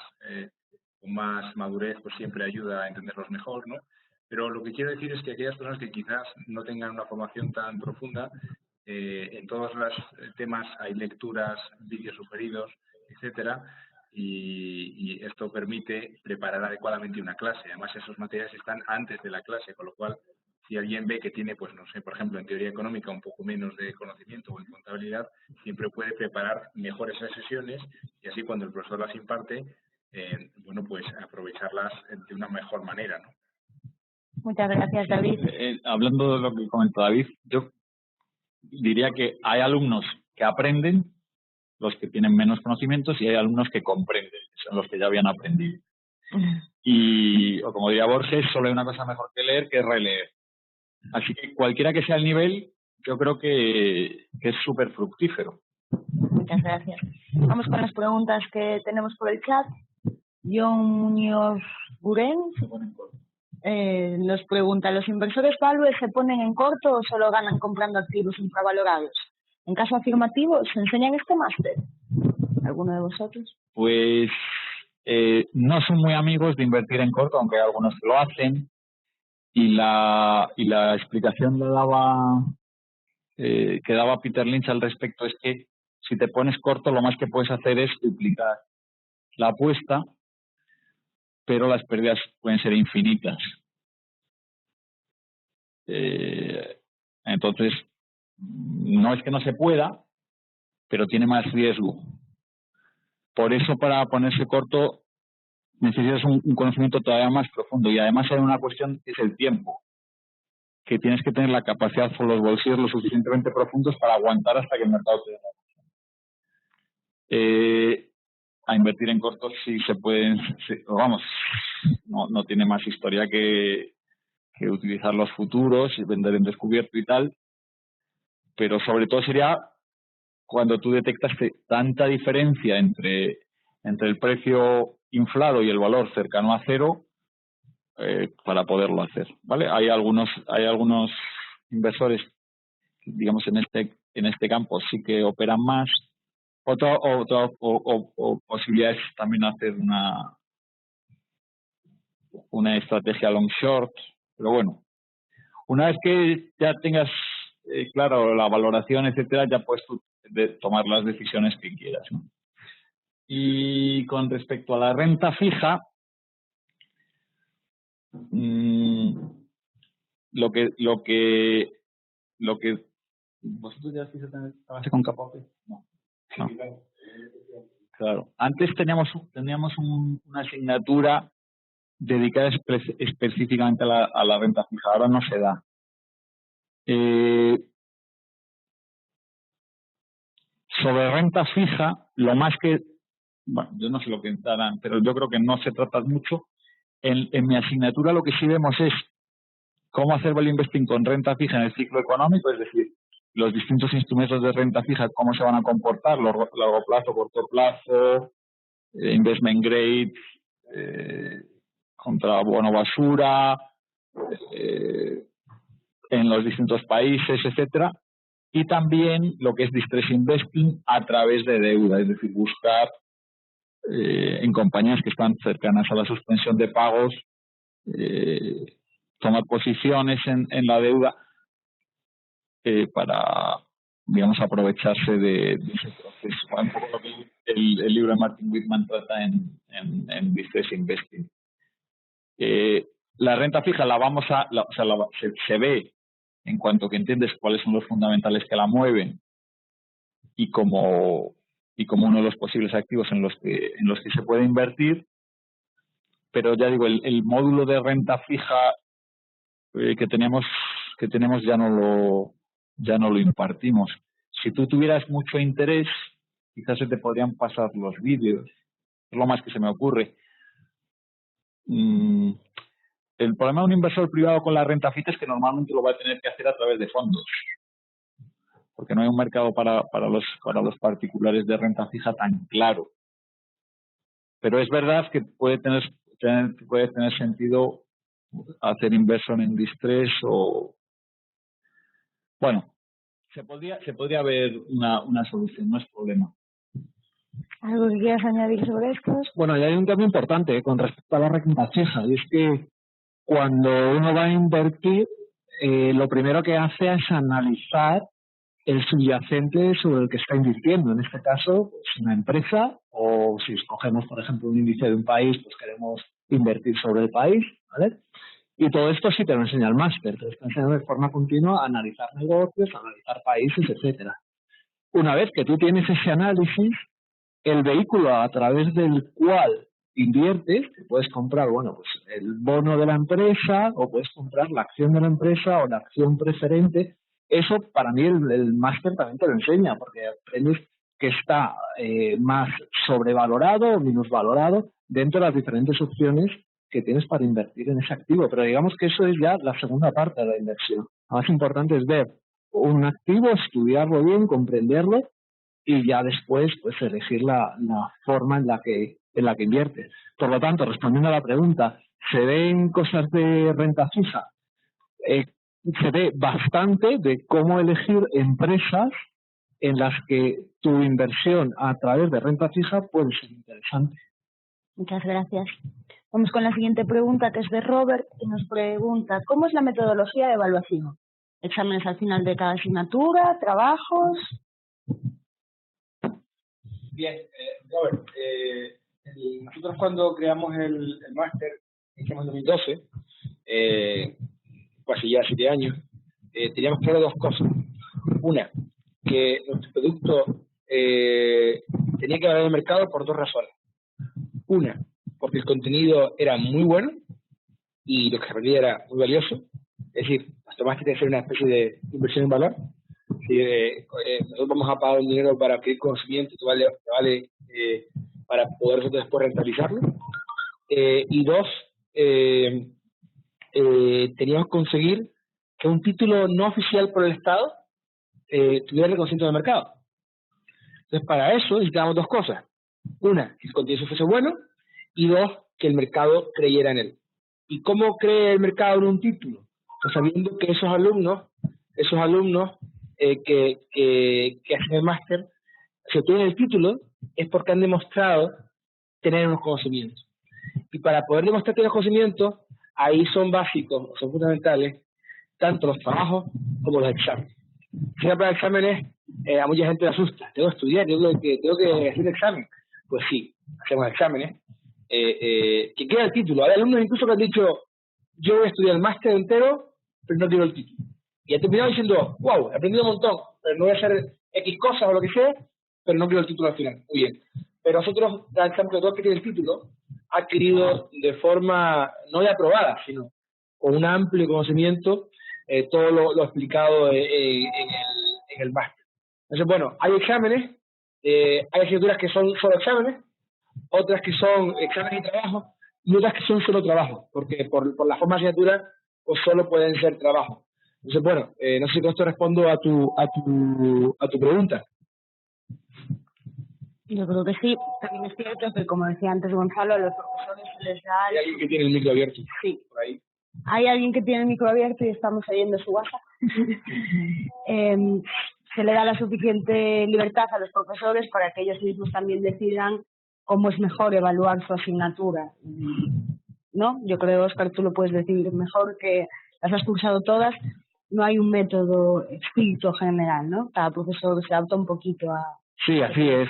madurez pues siempre ayuda a entenderlos mejor, ¿no? Pero lo que quiero decir es que aquellas personas que quizás no tengan una formación tan profunda, en todos los temas hay lecturas, vídeos sugeridos, etcétera, y esto permite preparar adecuadamente una clase. Además, esos materiales están antes de la clase, con lo cual, si alguien ve que tiene, pues no sé, por ejemplo, en teoría económica un poco menos de conocimiento o en contabilidad, siempre puede preparar mejor esas sesiones y así cuando el profesor las imparte, bueno, pues aprovecharlas de una mejor manera, ¿no? Muchas gracias, David. Hablando de lo que comentó David, yo diría que hay alumnos que aprenden, los que tienen menos conocimientos, y hay alumnos que comprenden, que son los que ya habían aprendido. Y, o como diría Borges, solo hay una cosa mejor que leer, que es releer. Así que cualquiera que sea el nivel, yo creo que es súper fructífero. Muchas gracias. Vamos con las preguntas que tenemos por el chat. John Muñoz Buren nos pregunta, ¿los inversores value se ponen en corto o solo ganan comprando activos infravalorados? En caso afirmativo, ¿se enseña en este máster? ¿Alguno de vosotros? Pues no son muy amigos de invertir en corto, aunque hay algunos que lo hacen. Y la explicación que daba Peter Lynch al respecto es que si te pones corto, lo más que puedes hacer es duplicar la apuesta, pero las pérdidas pueden ser infinitas. Entonces, no es que no se pueda, pero tiene más riesgo. Por eso, para ponerse corto, necesitas un conocimiento todavía más profundo. Y además hay una cuestión que es el tiempo, que tienes que tener la capacidad por los bolsillos lo suficientemente profundos para aguantar hasta que el mercado te dé la razón. A invertir en corto sí se pueden, vamos, no tiene más historia que utilizar los futuros y vender en descubierto y tal, pero sobre todo sería cuando tú detectas tanta diferencia entre el precio inflado y el valor cercano a cero, para poderlo hacer, ¿vale? Hay algunos inversores, digamos, en este campo sí que operan más. Otra posibilidad es también hacer una estrategia long short, pero bueno, una vez que ya tengas claro la valoración, etcétera, ya puedes tú tomar las decisiones que quieras, ¿no? Y con respecto a la renta fija, lo que vosotros ya estabais con capote. No. Claro. Antes teníamos una asignatura dedicada específicamente a la renta fija. Ahora no se da. Sobre renta fija, lo más que, bueno, yo no sé lo que darán, pero yo creo que no se trata mucho. En mi asignatura lo que sí vemos es cómo hacer value investing con renta fija en el ciclo económico, es decir, los distintos instrumentos de renta fija, cómo se van a comportar, largo plazo, corto plazo, investment grade, contra bono basura, en los distintos países, etcétera, y también lo que es distress investing a través de deuda, es decir, buscar en compañías que están cercanas a la suspensión de pagos, tomar posiciones en la deuda para, digamos, aprovecharse de ese proceso. Un poco lo que el libro de Martin Whitman trata en distress investing. La renta fija se ve en cuanto que entiendes cuáles son los fundamentales que la mueven y como uno de los posibles activos en los que se puede invertir, pero ya digo, el módulo de renta fija que tenemos ya no lo impartimos. Si tú tuvieras mucho interés, quizás se te podrían pasar los vídeos, es lo más que se me ocurre. El problema de un inversor privado con la renta fija es que normalmente lo va a tener que hacer a través de fondos, porque no hay un mercado para los particulares de renta fija tan claro. Pero es verdad que puede tener sentido hacer inversión en distress o... Bueno, se podría ver una solución, no es problema. ¿Algo que quieras añadir sobre esto? Bueno, y hay un tema importante con respecto a la renta fija, y es que cuando uno va a invertir, lo primero que hace es analizar el subyacente sobre el que está invirtiendo. En este caso, pues una empresa, o si escogemos, por ejemplo, un índice de un país, pues queremos invertir sobre el país, ¿vale? Y todo esto sí te lo enseña el máster, te lo enseña de forma continua a analizar negocios, a analizar países, etcétera. Una vez que tú tienes ese análisis, el vehículo a través del cual inviertes, puedes comprar, bueno, pues el bono de la empresa, o puedes comprar la acción de la empresa o la acción preferente. Eso para mí el máster también te lo enseña, porque aprendes que está más sobrevalorado o minusvalorado dentro de las diferentes opciones que tienes para invertir en ese activo. Pero digamos que eso es ya la segunda parte de la inversión. Lo más importante es ver un activo, estudiarlo bien, comprenderlo, y ya después pues elegir la forma en la que inviertes. Por lo tanto, respondiendo a la pregunta, ¿se ven cosas de renta fija? Se ve bastante de cómo elegir empresas en las que tu inversión a través de renta fija puede ser interesante. Muchas gracias. Vamos con la siguiente pregunta, que es de Robert, y nos pregunta: ¿cómo es la metodología de evaluación? ¿Exámenes al final de cada asignatura? ¿Trabajos? Bien, Robert, nosotros cuando creamos el máster, hicimos en 2012, pues hace ya 7 años, teníamos claro dos cosas. Una, que nuestro producto tenía que valer el mercado por dos razones. Una, porque el contenido era muy bueno y lo que se aprendía era muy valioso. Es decir, nuestro máster tiene que ser una especie de inversión en valor. Nosotros vamos a pagar un dinero para adquirir conocimiento que vale para poder nosotros después rentabilizarlo. Y dos, teníamos que conseguir que un título no oficial por el Estado tuviera reconocimiento del mercado. Entonces, para eso necesitábamos dos cosas. Una, que el contenido fuese bueno, y dos, que el mercado creyera en él. ¿Y cómo cree el mercado en un título? Pues sabiendo que esos alumnos que hacen el máster, si obtienen el título, es porque han demostrado tener unos conocimientos. Y para poder demostrar tener conocimientos, ahí son básicos, son fundamentales, tanto los trabajos como los exámenes. Siempre los exámenes, a mucha gente le asusta. Tengo que estudiar, tengo que hacer un examen. Pues sí, hacemos exámenes. Que queda el título. Hay alumnos incluso que han dicho: yo voy a estudiar el máster entero, pero no quiero el título. Y ha terminado diciendo: wow, he aprendido un montón, pero no voy a hacer X cosas o lo que sea, pero no quiero el título al final. Muy bien. Pero nosotros, el campeón que tiene el título, ha adquirido de forma no ya aprobada, sino con un amplio conocimiento todo lo explicado en el máster. Entonces, bueno, hay exámenes, hay asignaturas que son solo exámenes, otras que son exámenes y trabajos, y otras que son solo trabajos, porque por la forma de asignatura pues solo pueden ser trabajos. Entonces, bueno, no sé si con esto respondo a tu pregunta. Yo creo que sí. También es cierto que, como decía antes Gonzalo, a los profesores se les da... Hay alguien que tiene el micro abierto. Sí. Por ahí. Hay alguien que tiene el micro abierto y estamos oyendo su WhatsApp. Se le da la suficiente libertad a los profesores para que ellos mismos también decidan cómo es mejor evaluar su asignatura, ¿no? Yo creo, Óscar, tú lo puedes decir mejor, que las has cursado todas. No hay un método estricto general, ¿no? Cada profesor se adapta un poquito a... Sí, así es.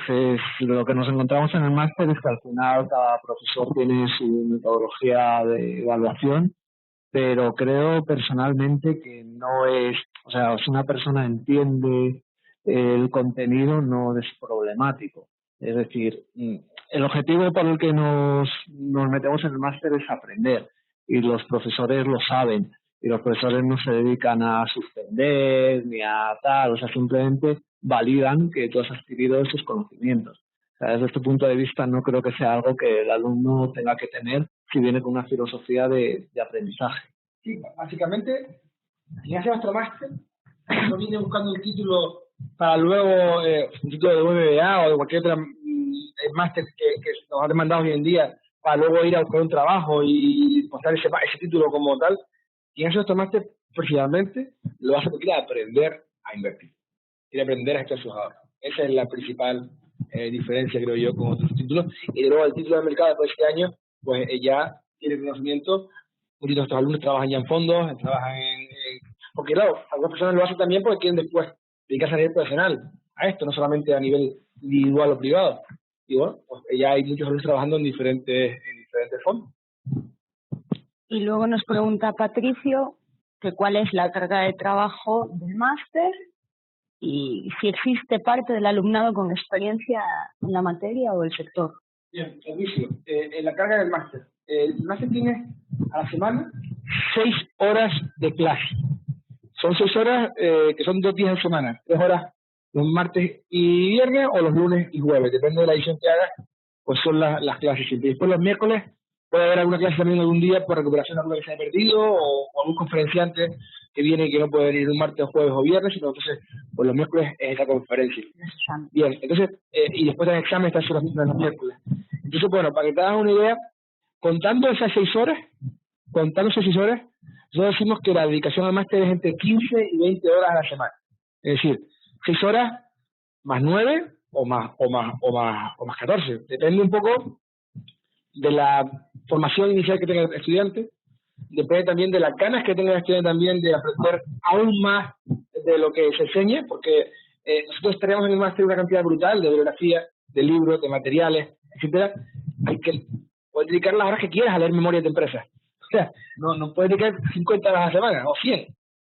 Lo que nos encontramos en el máster es que al final cada profesor tiene su metodología de evaluación, pero creo personalmente que no es, o sea, si una persona entiende el contenido no es problemático. Es decir, el objetivo por el que nos metemos en el máster es aprender, y los profesores lo saben, y los profesores no se dedican a suspender ni a tal, o sea, simplemente validan que tú has adquirido esos conocimientos. O sea, desde este punto de vista no creo que sea algo que el alumno tenga que tener si viene con una filosofía de aprendizaje. Sí, básicamente, quien hace nuestro máster no viene buscando un título para luego, un título de MBA o de cualquier otro máster que nos han demandado hoy en día, para luego ir a buscar un trabajo y postar ese título como tal. Quien hace nuestro máster, precisamente, lo hace porque quiere aprender a invertir, quiere aprender a gestionar sus ahorros. Esa es la principal diferencia, creo yo, con otros títulos. Y luego el título de mercado después de este año, pues ya tiene conocimiento. Muchos de nuestros alumnos trabajan ya en fondos, trabajan porque claro, algunas personas lo hacen también porque quieren después dedicarse a nivel profesional a esto, no solamente a nivel individual o privado. Y bueno, pues ya hay muchos alumnos trabajando en diferentes fondos. Y luego nos pregunta Patricio que cuál es la carga de trabajo del máster y si existe parte del alumnado con experiencia en la materia o el sector. Bien, Mauricio, la carga del máster. El máster tiene a la semana 6 horas de clase. Son 6 horas que son 2 días de semana, 3 horas los martes y viernes o los lunes y jueves, depende de la edición que hagas, pues son las clases siempre. Y después los miércoles puede haber alguna clase también algún día por recuperación de alguna que se haya perdido o algún conferenciante que viene y que no puede venir un martes, jueves o viernes, sino entonces pues los miércoles es esa conferencia. Bien, entonces, y después del examen está los miércoles. Entonces, bueno, para que te hagas una idea, contando esas 6 horas, nosotros decimos que la dedicación al máster es entre 15 y 20 horas a la semana. Es decir, 6 horas más 9 o más 14. Depende un poco de la formación inicial que tenga el estudiante, depende también de las ganas que tenga el estudiante también de aprender aún más de lo que se enseña, porque nosotros tenemos en el máster una cantidad brutal de bibliografía, de libros, de materiales, etcétera. Hay que poder dedicar las horas que quieras a leer memorias de empresas. O sea, no puedes dedicar 50 horas a la semana o 100.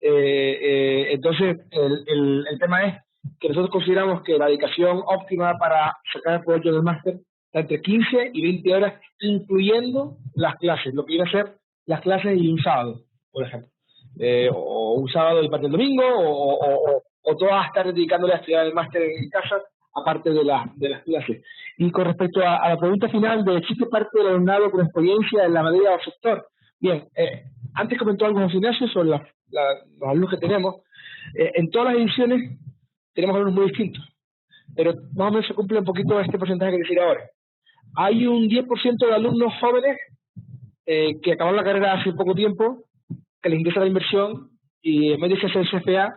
Entonces, el tema es que nosotros consideramos que la dedicación óptima para sacar el provecho del máster está entre 15 y 20 horas, incluyendo las clases, lo que viene a ser las clases y un sábado, por ejemplo. O un sábado y parte del domingo, o todas las tardes dedicándole a estudiar el máster en casa, aparte de las clases. Y con respecto a la pregunta final de ¿existe parte del alumnado con experiencia en la materia o sector? Bien, antes comentó algo José Ignacio sobre los alumnos que tenemos. En todas las ediciones tenemos alumnos muy distintos, pero más o menos se cumple un poquito este porcentaje que decir ahora. Hay un 10% de alumnos jóvenes que acabaron la carrera hace poco tiempo, que les interesa la inversión y en vez de hacer el CFA,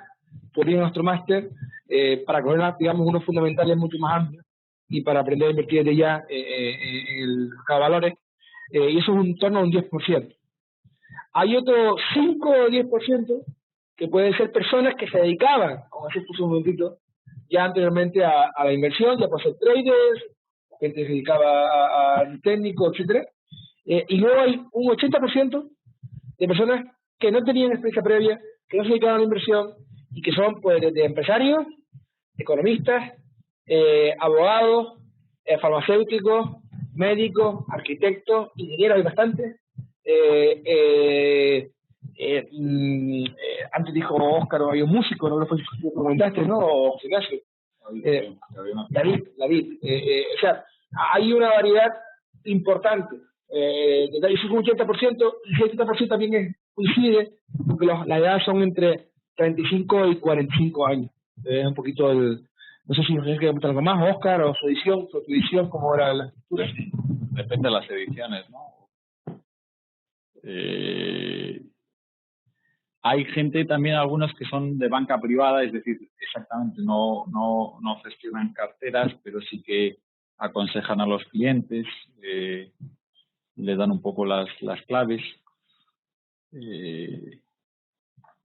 pues vienen a nuestro máster para coger, digamos, unos fundamentales mucho más amplios y para aprender a invertir desde ya en el mercado de valores, y eso es en torno a un 10%. Hay otro 5 o 10% que pueden ser personas que se dedicaban, como así puso un momentito, ya anteriormente a la inversión, ya por ser traders, gente que se dedicaba al técnico, etcétera. Y luego hay un 80% de personas que no tenían experiencia previa, que no se dedicaban a la inversión y que son pues desde empresarios, economistas, abogados, farmacéuticos, médicos, arquitectos, ingenieros, hay bastantes. Antes dijo Óscar, había un músico, no lo comentaste, ¿no? O José Ignacio. David. O sea, hay una variedad importante. Eso es un 80%, y el 70% también es coincide, porque las edades son entre 35 y 45 años. Es un poquito el... No sé si nos quiere comentar algo más, Óscar, o su edición, tu edición, cómo era la estructura. Depende de las ediciones, ¿no? Hay gente también, algunos que son de banca privada, es decir, exactamente no gestionan carteras, pero sí que aconsejan a los clientes, le dan un poco las claves.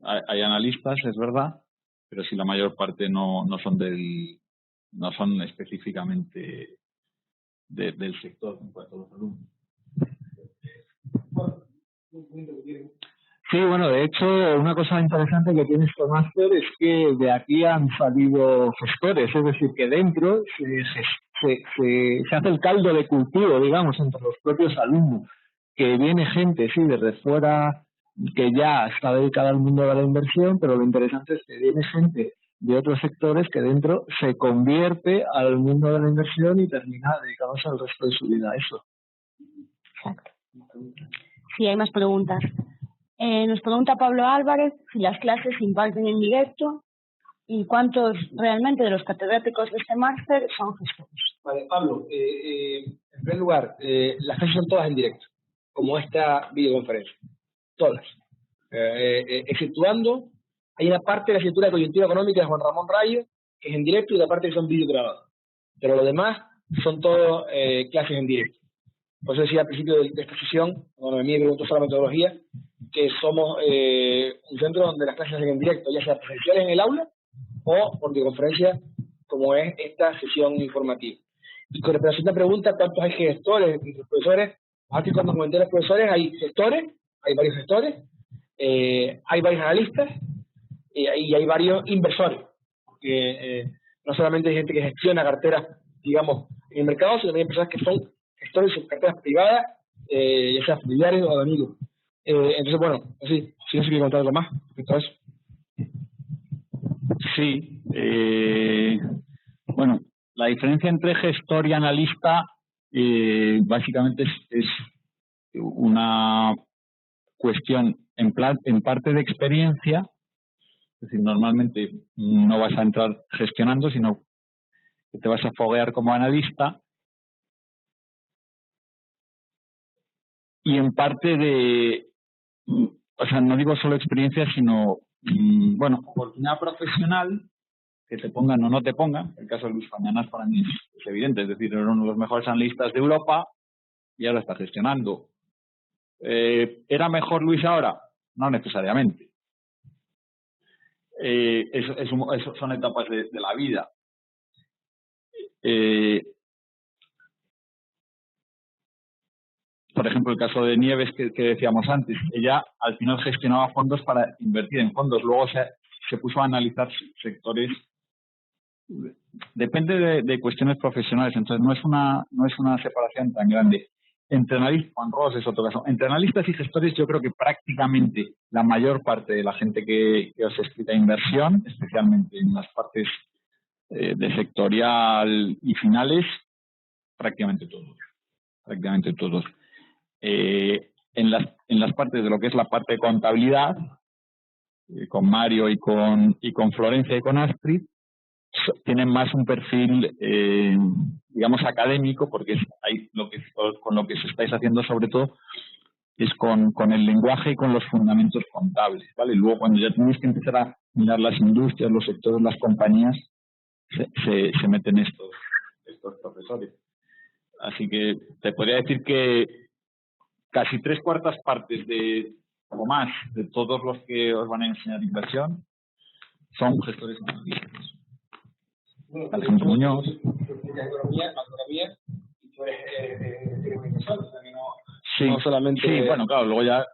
Hay analistas, es verdad, pero sí la mayor parte no son específicamente del sector en cuanto a los alumnos. Sí, bueno, de hecho, una cosa interesante que tiene este máster es que de aquí han salido gestores, es decir, que dentro se hace el caldo de cultivo, digamos, entre los propios alumnos, que viene gente, sí, desde fuera, que ya está dedicada al mundo de la inversión, pero lo interesante es que viene gente de otros sectores que dentro se convierte al mundo de la inversión y termina dedicándose al resto de su vida a eso. Exacto. Sí, hay más preguntas. Nos pregunta Pablo Álvarez si las clases se imparten en directo y cuántos realmente de los catedráticos de este máster son gestores. Vale, Pablo, en primer lugar, las clases son todas en directo, como esta videoconferencia. Todas. Exceptuando, hay una parte de la asignatura de coyuntura económica de Juan Ramón Rayo, que es en directo, y la parte que son videograbados. Pero lo demás son todo clases en directo. Por eso decía al principio de esta sesión, cuando me preguntó sobre la metodología, que somos un centro donde las clases se hacen en directo, ya sea presenciales en el aula o por videoconferencia, como es esta sesión informativa. Y con relación a la pregunta, ¿cuántos hay gestores entre los profesores? Aquí cuando comenté a los profesores, hay gestores, hay varios gestores, hay varios analistas y hay varios inversores. Porque no solamente hay gente que gestiona carteras, digamos, en el mercado, sino también hay personas que son gestores de sus carteras privadas, ya sea familiares o de amigos. Entonces, bueno, así, si no se quiere contar algo más respecto a eso. Sí. Bueno, la diferencia entre gestor y analista básicamente es una cuestión en parte de experiencia. Es decir, normalmente no vas a entrar gestionando, sino que te vas a foguear como analista. Y en parte de, o sea, no digo solo experiencia, sino, bueno, oportunidad profesional, que te pongan o no te pongan. El caso de Luis Fañanas para mí es evidente, es decir, era uno de los mejores analistas de Europa y ahora está gestionando. ¿Era mejor Luis ahora? No necesariamente. Eso son etapas de la vida. Por ejemplo, el caso de Nieves que decíamos antes, ella al final gestionaba fondos para invertir en fondos, luego se puso a analizar sectores. Depende de cuestiones profesionales, entonces no es una separación tan grande. Entre analistas, Juan Ros es otro caso. Entre analistas y gestores yo creo que prácticamente la mayor parte de la gente que os explica inversión, especialmente en las partes de sectorial y finales, prácticamente todos. En las partes de lo que es la parte de contabilidad, con Mario y con Florencia y con Astrid, tienen más un perfil, digamos, académico, porque con lo que se estáis haciendo sobre todo es con el lenguaje y con los fundamentos contables, ¿vale? Luego, cuando ya tenéis que empezar a mirar las industrias, los sectores, las compañías, se meten estos profesores. Así que te podría decir que casi 3/4 partes o más de todos los que os van a enseñar inversión son gestores analistas. Alejandro Muñoz. Sí, no solamente... sí, bueno, claro, luego ya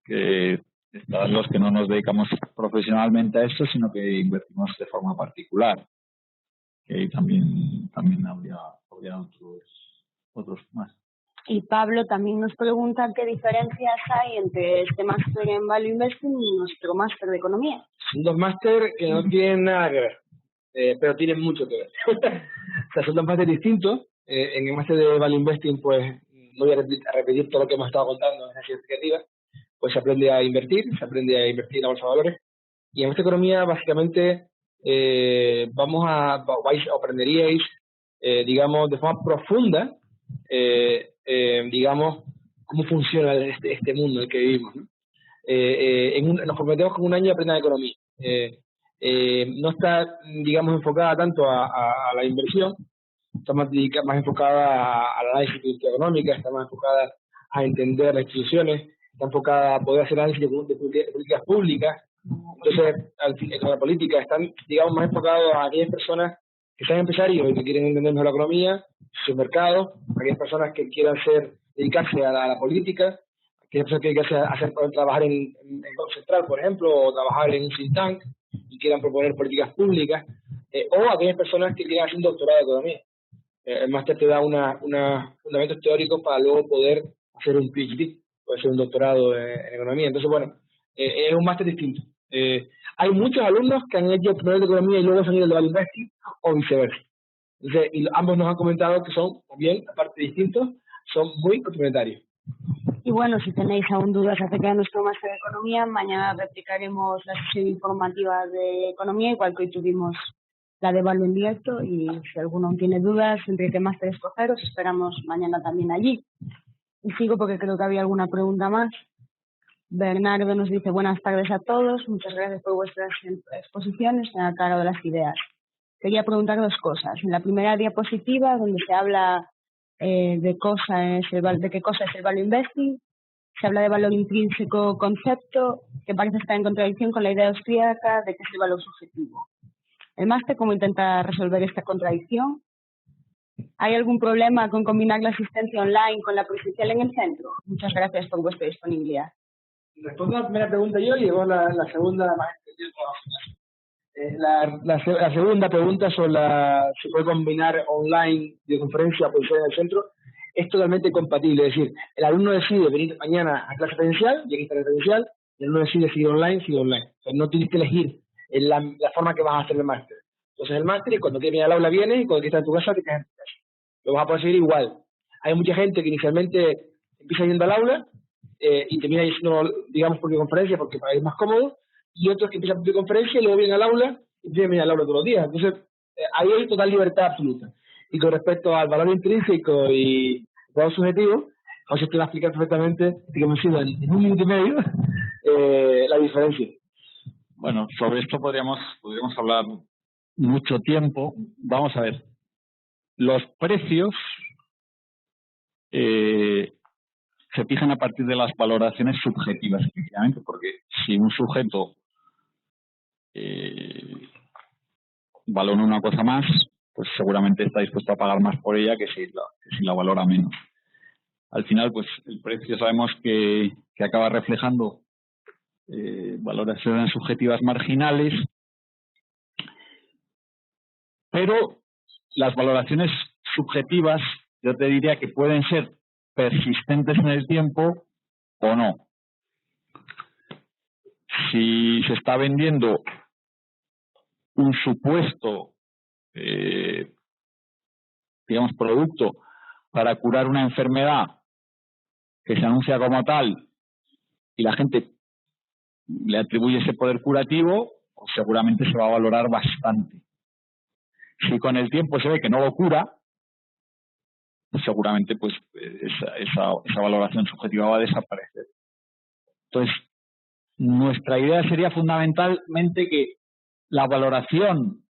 que están los que no nos dedicamos profesionalmente a esto, sino que invertimos de forma particular. Que también habría otros más. Y Pablo también nos pregunta qué diferencias hay entre este máster en Value Investing y nuestro máster de Economía. Son dos máster que no tienen nada que ver, pero tienen mucho que ver. O sea, son dos másteres distintos. En el máster de Value Investing, pues, no voy a repetir todo lo que hemos estado contando en la explicativa, pues se aprende a invertir en la bolsa de valores. Y en esta economía, básicamente, aprenderíais, digamos, de forma profunda, digamos, cómo funciona este mundo en el que vivimos, ¿no? Nos comprometemos con un año de aprender economía. No está, digamos, enfocada tanto a la inversión, está más enfocada al análisis de política económica, está más enfocada a entender las instituciones, está enfocada a poder hacer análisis de políticas públicas. Entonces, con la política están, digamos, más enfocados a aquellas personas que sean empresarios y que quieren entender mejor la economía, sus mercados, aquellas personas que quieran dedicarse a la política, aquellas personas que quieran trabajar en Banco Central, por ejemplo, o trabajar en un think tank y quieran proponer políticas públicas, o aquellas personas que quieran hacer un doctorado de economía. El máster te da fundamentos teóricos para luego poder hacer un PhD, puede ser un doctorado en economía. Entonces, bueno, es un máster distinto. Hay muchos alumnos que han hecho primero de economía y luego se han ido al Value Investing o viceversa. Entonces, ambos nos han comentado que son, bien, aparte distintos, son muy complementarios. Y bueno, si tenéis aún dudas acerca de nuestro máster de economía, mañana replicaremos la sesión informativa de economía, igual que hoy tuvimos la de Value en directo, y si alguno aún tiene dudas entre qué máster escoger, os esperamos mañana también allí. Y sigo porque creo que había alguna pregunta más. Bernardo nos dice: buenas tardes a todos, muchas gracias por vuestras exposiciones, me han aclarado las ideas. Quería preguntar dos cosas. En la primera diapositiva, donde se habla de qué cosa es el value investing, se habla de valor intrínseco concepto, que parece estar en contradicción con la idea austríaca de que es el valor subjetivo. ¿El máster cómo intenta resolver esta contradicción? ¿Hay algún problema con combinar la asistencia online con la presencial en el centro? Muchas gracias por vuestra disponibilidad. Respondo a la primera pregunta yo y luego la segunda más la segunda pregunta sobre si puede combinar online videoconferencia o presencial en el centro. Es totalmente compatible, es decir, el alumno decide venir mañana a clase presencial y aquí está en presencial, y el alumno decide seguir online, sigue online. O sea, no tienes que elegir la forma que vas a hacer el máster. Entonces el máster, y cuando quieres venir al aula vienes, y cuando quieres estar en tu casa, te quedas en tu casa. Lo vas a poder seguir igual. Hay mucha gente que inicialmente empieza yendo al aula y termina yendo, digamos, por videoconferencia porque para ir más cómodo, y otros que empiezan por videoconferencia y luego vienen al aula y tienen que venir al aula todos los días. Entonces, ahí hay total libertad absoluta. Y con respecto al valor intrínseco y valor subjetivo, José te va a explicar perfectamente, digamos, en un minuto y medio, la diferencia. Bueno, sobre esto podríamos hablar mucho tiempo. Vamos a ver. Los precios se fijan a partir de las valoraciones subjetivas, efectivamente, porque si un sujeto valora una cosa más, pues seguramente está dispuesto a pagar más por ella que si la valora menos. Al final, pues el precio sabemos que acaba reflejando valoraciones subjetivas marginales, pero las valoraciones subjetivas yo te diría que pueden ser persistentes en el tiempo o no. Si se está vendiendo un supuesto, digamos, producto para curar una enfermedad que se anuncia como tal y la gente le atribuye ese poder curativo, pues seguramente se va a valorar bastante. Si con el tiempo se ve que no lo cura, pues seguramente pues esa valoración subjetiva va a desaparecer. Entonces, nuestra idea sería fundamentalmente que la valoración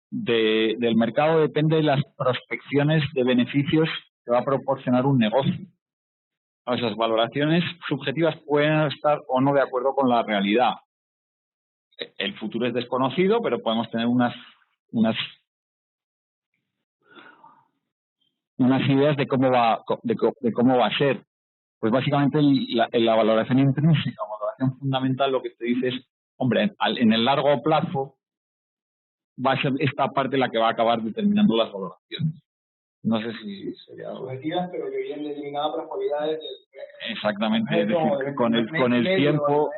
del mercado depende de las prospecciones de beneficios que va a proporcionar un negocio. Esas valoraciones subjetivas pueden estar o no de acuerdo con la realidad. El futuro es desconocido, pero podemos tener unas ideas de cómo va a ser. Pues básicamente la valoración intrínseca, la valoración fundamental, lo que te dice es, hombre, en el largo plazo va a ser esta parte la que va a acabar determinando las valoraciones. No sé si sería subjetivas, pero que vienen determinadas por las cualidades del... Exactamente, es decir, con el tiempo,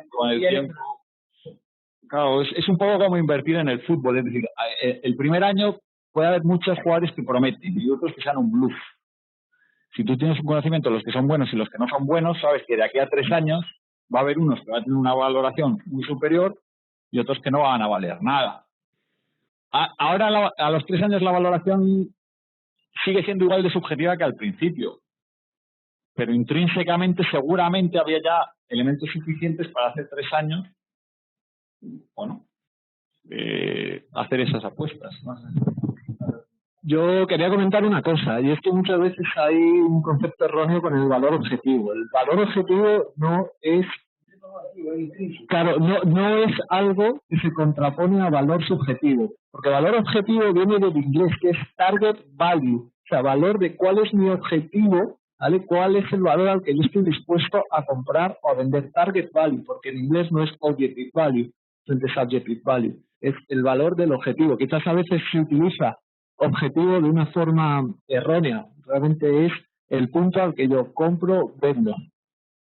claro, es un poco como invertir en el fútbol, es decir, el primer año puede haber muchos jugadores que prometen y otros que sean un bluff. Si tú tienes un conocimiento de los que son buenos y los que no son buenos, sabes que de aquí a 3 años Va a haber unos que van a tener una valoración muy superior y otros que no van a valer nada. Ahora, a los 3 años, la valoración sigue siendo igual de subjetiva que al principio, pero intrínsecamente seguramente había ya elementos suficientes para hace 3 años, bueno, hacer esas apuestas. No sé. Yo quería comentar una cosa, y es que muchas veces hay un concepto erróneo con el valor objetivo. El valor objetivo no es, claro, no es algo que se contrapone a valor subjetivo, porque valor objetivo viene del inglés, que es target value, o sea, valor de cuál es mi objetivo, ¿vale? Cuál es el valor al que yo estoy dispuesto a comprar o a vender. Target value, porque en inglés no es objective value, frente a subjective value, es el valor del objetivo. Quizás a veces se utiliza objetivo de una forma errónea, realmente es el punto al que yo compro, vendo.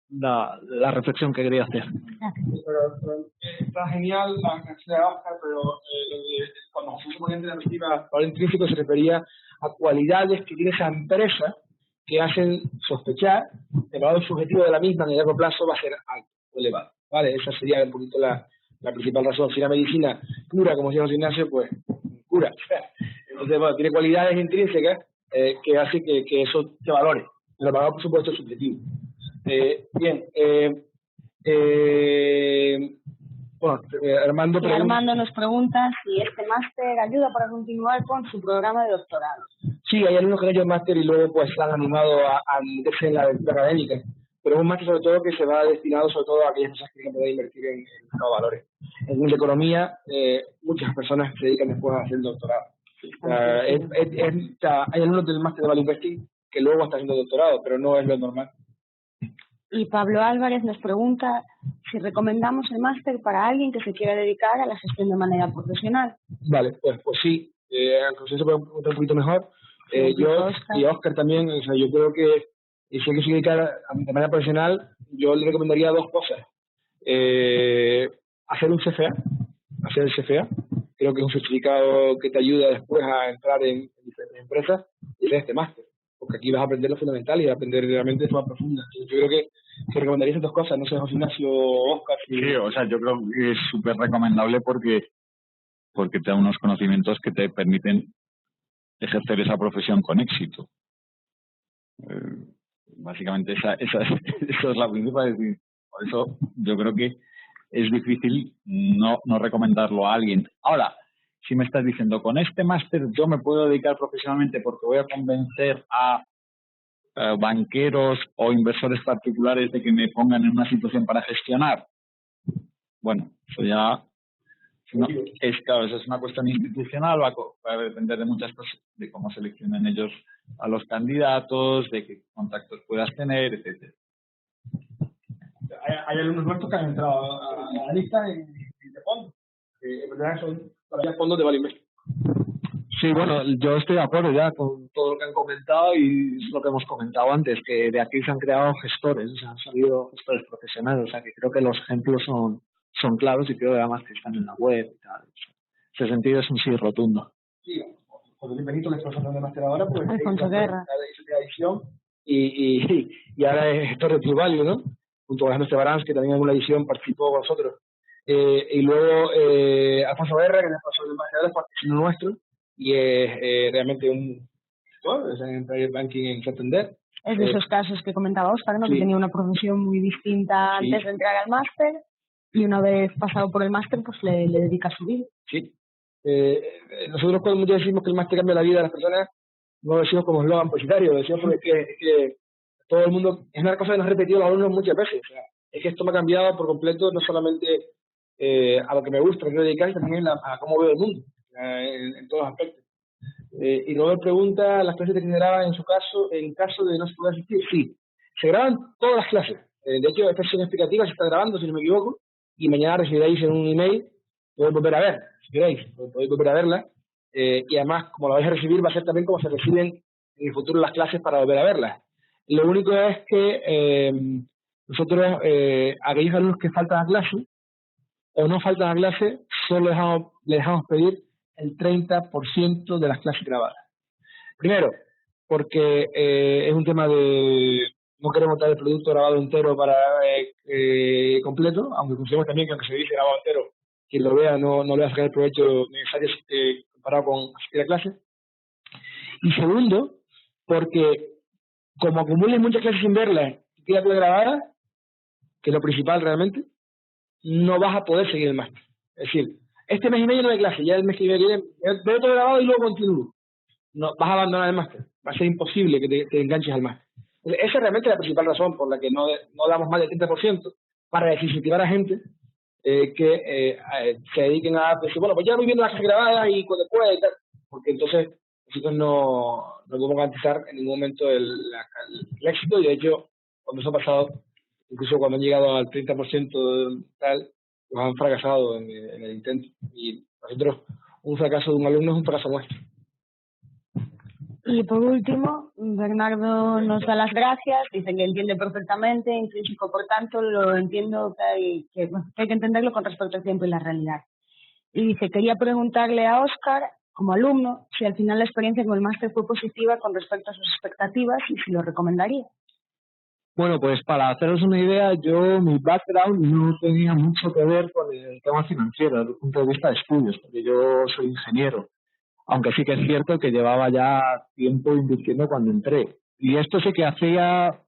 La reflexión que quería hacer. Pero está genial la canción de Oscar, pero cuando Jesús ponía en narrativa, valor intrínseco se refería a cualidades que tiene esa empresa que hacen sospechar que el valor subjetivo de la misma en el largo plazo va a ser alto o elevado. ¿Vale? Esa sería un poquito la principal razón. Si la medicina cura, como decía Ignacio, pues cura. Entonces, bueno, tiene cualidades intrínsecas que hacen que eso se valore. Pero el valor, por supuesto, es subjetivo. Bien. Bueno, Armando sí, Armando nos pregunta si este máster ayuda para continuar con su programa de doctorado. Sí, hay alumnos que han hecho el máster y luego pues se han animado a meterse en la aventura académica, pero es un máster sobre todo que se va destinado sobre todo a aquellas personas que quieren poder invertir en el mercado de valores. En la economía, muchas personas se dedican después a hacer el doctorado. Hay alumnos del máster de Value Investing que luego están haciendo doctorado, pero no es lo normal. Y Pablo Álvarez nos pregunta si recomendamos el máster para alguien que se quiera dedicar a la gestión de manera profesional. Vale, pues sí, aunque se puede preguntar un poquito mejor. Yo y Oscar también, o sea, yo creo que si hay que se dedicar de manera profesional, yo le recomendaría 2 cosas. Hacer un CFA, hacer el CFA, creo que es un certificado que te ayuda después a entrar en diferentes empresas, y hacer este máster, porque aquí vas a aprender lo fundamental y a aprender realmente de forma profunda. Yo creo que se recomendaría esas 2 cosas, no sé, José Ignacio, Oscar. Sí, o sea, yo creo que es súper recomendable porque te da unos conocimientos que te permiten ejercer esa profesión con éxito. Básicamente esa es la principal. Por eso yo creo que es difícil no recomendarlo a alguien. Ahora, si me estás diciendo, con este máster yo me puedo dedicar profesionalmente porque voy a convencer a banqueros o inversores particulares de que me pongan en una situación para gestionar, bueno, eso ya no, claro, eso es una cuestión institucional, va a depender de muchas cosas, de cómo seleccionen ellos a los candidatos, de qué contactos puedas tener, etcétera. Hay alumnos nuestros que han entrado a la lista de fondos, en verdad son todavía fondos de Value Investing. Sí, bueno, yo estoy de acuerdo ya con todo lo que han comentado y lo que hemos comentado antes, que de aquí se han creado gestores, o sea, han salido gestores profesionales, o sea, que creo que los ejemplos son claros y creo que además que están en la web y tal. En ese sentido es un sí rotundo. Sí, José Benito, que está pasando de máster ahora, pues Alfonso Guerra. Edición y ahora es gestor de True Value, ¿no? Junto a Alejandro Estebarán, que también en una edición participó con nosotros. Y luego Alfonso Guerra, que nos pasó el máster ahora, es nuestro, y es realmente un gestor, es en Private Banking en Santander. Es de esos casos que comentaba Oscar, ¿no? Sí. Que tenía una profesión muy distinta antes de entrar al máster y una vez pasado por el máster, pues le dedica su vida. Sí. Nosotros cuando muchas decimos que el máster cambia la vida de las personas, no lo decimos como eslogan publicitario, lo decimos porque es que todo el mundo, es una cosa que nos ha repetido los alumnos muchas veces, o sea, es que esto me ha cambiado por completo, no solamente a lo que me gusta, me quiero dedicar, sino también a cómo veo el mundo, en todos los aspectos. Y luego pregunta, ¿las clases se graban en su caso, en caso de no se pueda asistir? Sí, se graban todas las clases. De hecho, esta sesión explicativa se está grabando, si no me equivoco, y mañana recibiréis en un email, podéis volver a ver, si queréis, podéis volver a verla, y además, como la vais a recibir, va a ser también como se reciben en el futuro las clases para volver a verlas. Lo único es que nosotros, aquellos alumnos que faltan a clase, o no faltan a clase, solo les dejamos pedir el 30% de las clases grabadas. Primero, porque es un tema de no queremos dar el producto grabado entero para completo, aunque consideramos también que aunque se dice grabado entero, quien lo vea no le va a sacar el provecho necesario comparado con asistir a clases. Y segundo, porque como acumules muchas clases sin verlas y quedas grabadas, que es lo principal realmente, no vas a poder seguir el máster. Es decir, este mes y medio no hay clase, ya el mes que viene veo todo grabado y luego continúo. No, vas a abandonar el máster, va a ser imposible que te enganches al máster. Esa es realmente la principal razón por la que no damos más del 30% para desincentivar a gente que se dediquen a decir, bueno, pues ya voy viendo las clases grabadas y cuando pueda y tal, porque entonces nosotros no podemos garantizar en ningún momento el éxito, y de hecho, cuando eso ha pasado, incluso cuando han llegado al 30% tal, pues han fracasado en el intento. Y nosotros, un fracaso de un alumno es un fracaso nuestro. Y por último, Bernardo nos da las gracias, dice que entiende perfectamente, intrínseco, por tanto, lo entiendo que hay que entenderlo con respecto al tiempo y la realidad. Y dice, quería preguntarle a Óscar, como alumno, si al final la experiencia con el máster fue positiva con respecto a sus expectativas y si lo recomendaría. Bueno, pues para haceros una idea, mi background no tenía mucho que ver con el tema financiero desde el punto de vista de estudios, porque yo soy ingeniero. Aunque sí que es cierto que llevaba ya tiempo invirtiendo cuando entré. Y esto sí que hacía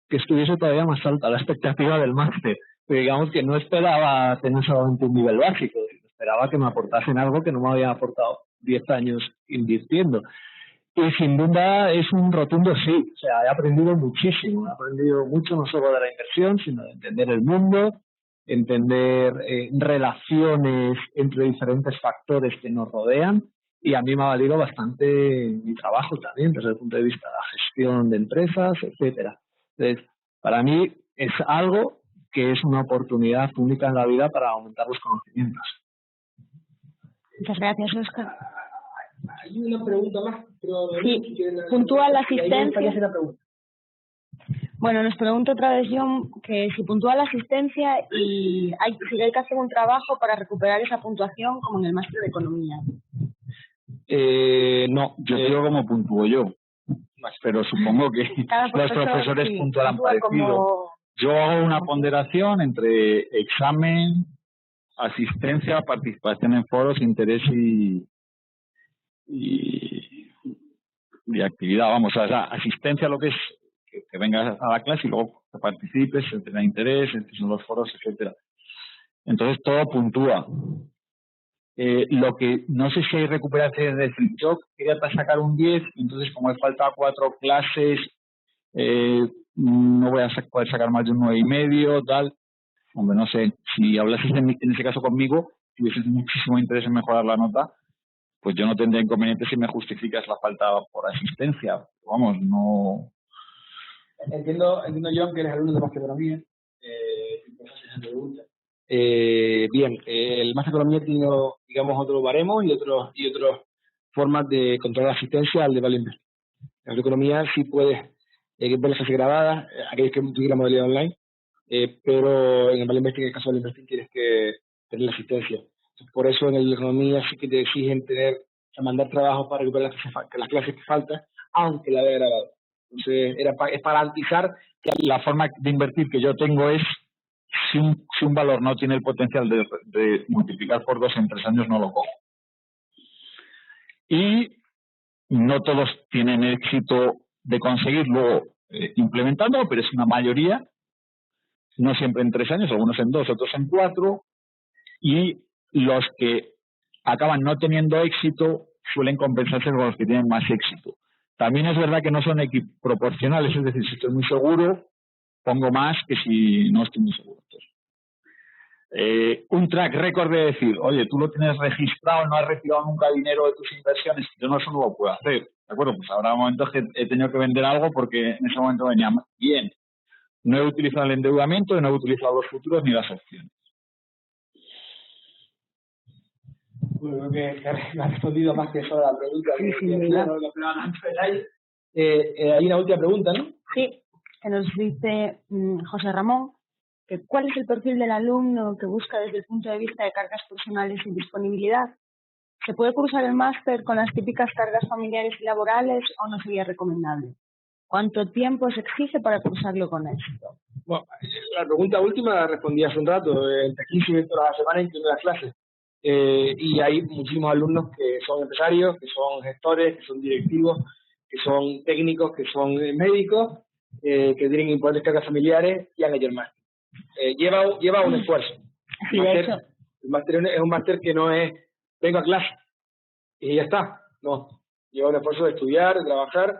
que estuviese todavía más alta la expectativa del máster. Pero digamos que no esperaba tener solamente un nivel básico, esperaba que me aportasen algo que no me habían aportado 10 años invirtiendo. Y sin duda es un rotundo sí. O sea, he aprendido muchísimo. He aprendido mucho no solo de la inversión, sino de entender el mundo, entender relaciones entre diferentes factores que nos rodean. Y a mí me ha valido bastante mi trabajo también, desde el punto de vista de la gestión de empresas, etcétera. Entonces, para mí es algo que es una oportunidad única en la vida para aumentar los conocimientos. Muchas gracias, Óscar. Hay una pregunta más, pero sí, puntúa la asistencia. Bueno, nos pregunta otra vez John que si puntúa la asistencia y si hay que hacer un trabajo para recuperar esa puntuación como en el máster de economía. No, yo digo como puntúo yo, pero supongo que los profesores puntuarán parecido. Yo hago una ponderación entre examen, asistencia, participación en foros, interés y actividad. Vamos, o sea, asistencia lo que es que vengas a la clase y luego que participes, que tenga interés, en los foros, etcétera. Entonces todo puntúa. Lo que no sé si hay recuperación de decir, yo quería sacar un 10, entonces como he faltado 4 clases, no voy a poder sacar más de un 9,5, tal. Hombre, no sé, si hablases en ese caso conmigo, si hubieses muchísimo interés en mejorar la nota, pues yo no tendría inconveniente si me justificas la falta por asistencia. Vamos, no... Entiendo, John, que eres alumno de máster de economía. Bien, el máster de economía tiene, digamos, otros baremos y otras formas de controlar la asistencia al de Value Investing. En la economía sí puedes ver las clases grabadas, aquellos que utilicen la modalidad online, pero en el Value Investing, en el caso del Investing, tienes que tener la asistencia. Por eso en la economía sí que te exigen mandar trabajos para recuperar las clases que faltan, aunque la haya grabado. Entonces, es para garantizar que la forma de invertir que yo tengo es si un valor no tiene el potencial de multiplicar por 2 en 3 años, no lo cojo. Y no todos tienen éxito de conseguirlo implementándolo, pero es una mayoría, no siempre en 3 años, algunos en 2, otros en 4, y los que acaban no teniendo éxito suelen compensarse con los que tienen más éxito. También es verdad que no son proporcionales, es decir, si estoy muy seguro, pongo más que si no estoy muy seguro. Un track record de decir, oye, tú lo tienes registrado, no has retirado nunca dinero de tus inversiones, yo no eso no lo puedo hacer. ¿De acuerdo? Pues habrá momentos que he tenido que vender algo porque en ese momento venía bien. No he utilizado el endeudamiento, no he utilizado los futuros ni las opciones. Bueno, creo que me ha respondido más que eso a la pregunta. Hay una última pregunta, ¿no? Sí, que nos dice José Ramón, que ¿cuál es el perfil del alumno que busca desde el punto de vista de cargas personales y disponibilidad? ¿Se puede cursar el máster con las típicas cargas familiares y laborales o no sería recomendable? ¿Cuánto tiempo se exige para cursarlo con éxito? Bueno, la pregunta última la respondí hace un rato, entre 15 y 20 horas a la semana incluido las clases. Y hay muchísimos alumnos que son empresarios, que son gestores, que son directivos, que son técnicos, que son médicos, que tienen importantes cargas familiares y han hecho el máster. Lleva un esfuerzo. Sí, de hecho. El máster es un máster que no es vengo a clase y ya está. No, lleva un esfuerzo de estudiar, de trabajar.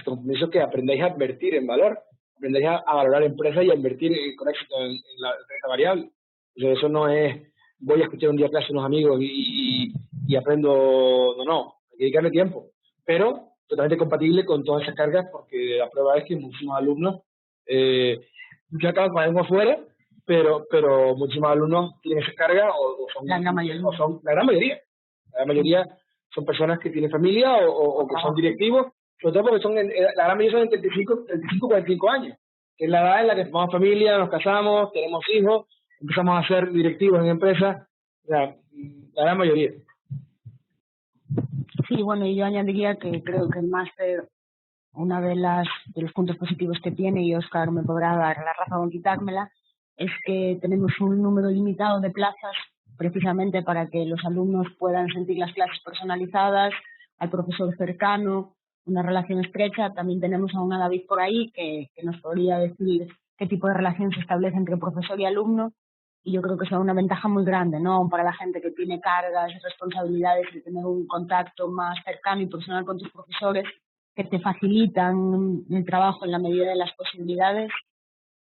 Compromiso que aprendáis a invertir en valor, aprendáis a valorar empresas y a invertir con éxito en la renta variable. Entonces, eso no es voy a escuchar un día clase a unos amigos y aprendo, no, hay que dedicarle tiempo, pero totalmente compatible con todas esas cargas, porque la prueba es que muchísimos alumnos ya acaban con algo afuera, pero muchísimos alumnos tienen esa carga o son la gran mayoría. La gran mayoría son personas que tienen familia o que son directivos, sobre todo porque la gran mayoría son de 35 45 años, que es la edad en la que formamos familia, nos casamos, tenemos hijos, empezamos a ser directivos en empresas, la gran mayoría. Sí, bueno, y yo añadiría que creo que el máster, una de los puntos positivos que tiene, y Óscar me podrá dar la razón o quitármela, es que tenemos un número limitado de plazas precisamente para que los alumnos puedan sentir las clases personalizadas, al profesor cercano, una relación estrecha. También tenemos a una David por ahí que nos podría decir qué tipo de relación se establece entre profesor y alumno, y yo creo que es una ventaja muy grande, ¿no? Para la gente que tiene cargas y responsabilidades, de tener un contacto más cercano y personal con tus profesores que te facilitan el trabajo en la medida de las posibilidades.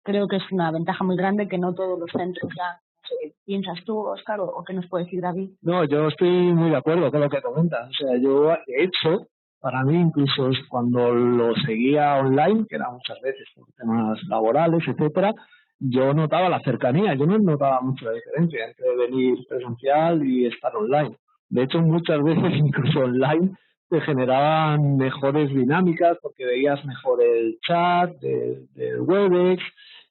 Creo que es una ventaja muy grande que no todos los centros ya. ¿Qué piensas tú, Óscar, o qué nos puede decir David? No, yo estoy muy de acuerdo con lo que comentas. O sea, yo, de hecho, para mí, incluso cuando lo seguía online, que era muchas veces por temas laborales, etcétera, yo notaba la cercanía, yo no notaba mucho la diferencia entre venir presencial y estar online. De hecho, muchas veces, incluso online, te generaban mejores dinámicas porque veías mejor el chat del Webex,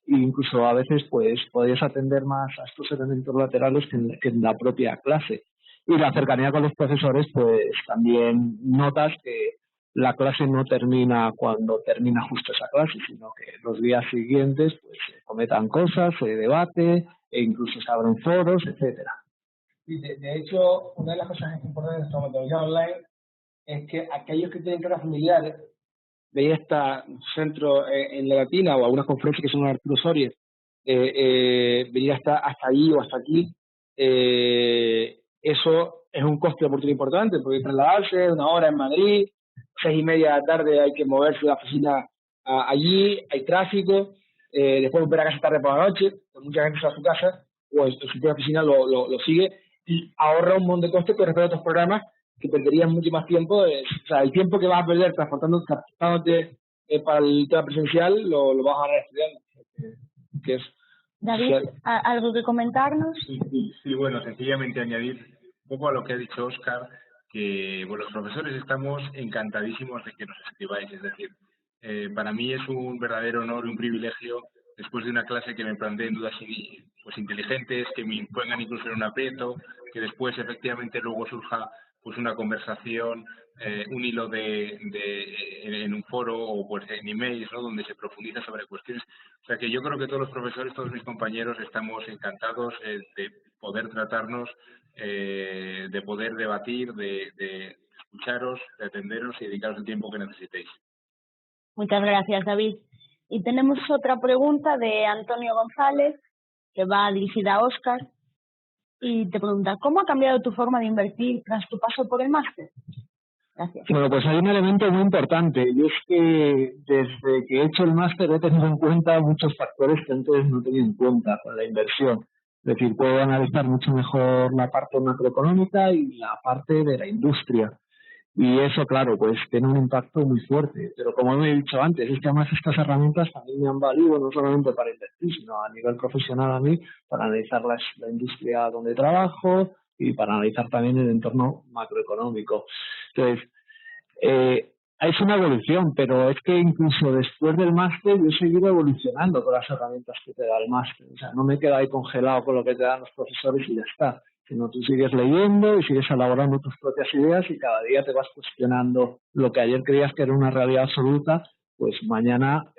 e incluso a veces pues podías atender más a estos elementos laterales que en la propia clase. Y la cercanía con los profesores, pues también notas que la clase no termina cuando termina justo esa clase, sino que los días siguientes pues se comentan cosas, se debate e incluso se abren foros, etcétera. Y de hecho, una de las cosas importantes de nuestra metodología online es que aquellos que tienen cargas familiares, veis hasta un centro en la Latina o algunas conferencias que son en Arturo Soria, venir hasta allí o hasta aquí, eso es un coste de oportunidad importante, porque trasladarse 1 hora en Madrid, 6:30 de la tarde hay que moverse de la oficina allí, hay tráfico, después volver a casa tarde por la noche, pues mucha gente se va a su casa o en su propia oficina lo sigue y ahorra un montón de costes con respecto a otros programas que perderías mucho más tiempo. O sea, el tiempo que vas a perder transportándote para el tema presencial lo vas a ganar estudiando. Que es, David, o sea, ¿algo que comentarnos? Sí, bueno, sencillamente añadir un poco a lo que ha dicho Óscar, que bueno, los profesores estamos encantadísimos de que nos escribáis. Es decir, para mí es un verdadero honor y un privilegio, después de una clase que me planteen dudas pues inteligentes, que me pongan incluso en un aprieto, que después efectivamente luego surja pues una conversación, un hilo en un foro o pues en emails, ¿no? Donde se profundiza sobre cuestiones. O sea que yo creo que todos los profesores, todos mis compañeros estamos encantados de poder tratarnos, de poder debatir, de escucharos, de atenderos y dedicaros el tiempo que necesitéis. Muchas gracias, David. Y tenemos otra pregunta de Antonio González, que va dirigida a Óscar, y te pregunta, ¿cómo ha cambiado tu forma de invertir tras tu paso por el máster? Gracias. Bueno, pues hay un elemento muy importante, y es que desde que he hecho el máster he tenido en cuenta muchos factores que antes no tenía en cuenta con la inversión. Es decir, puedo analizar mucho mejor la parte macroeconómica y la parte de la industria. Y eso, claro, pues tiene un impacto muy fuerte. Pero como he dicho antes, es que además estas herramientas también me han valido no solamente para invertir, sino a nivel profesional a mí, para analizar la industria donde trabajo y para analizar también el entorno macroeconómico. Entonces, es una evolución, pero es que incluso después del máster yo he seguido evolucionando con las herramientas que te da el máster. O sea, no me he quedado ahí congelado con lo que te dan los profesores y ya está. sino tú sigues leyendo y sigues elaborando tus propias ideas y cada día te vas cuestionando lo que ayer creías que era una realidad absoluta, pues mañana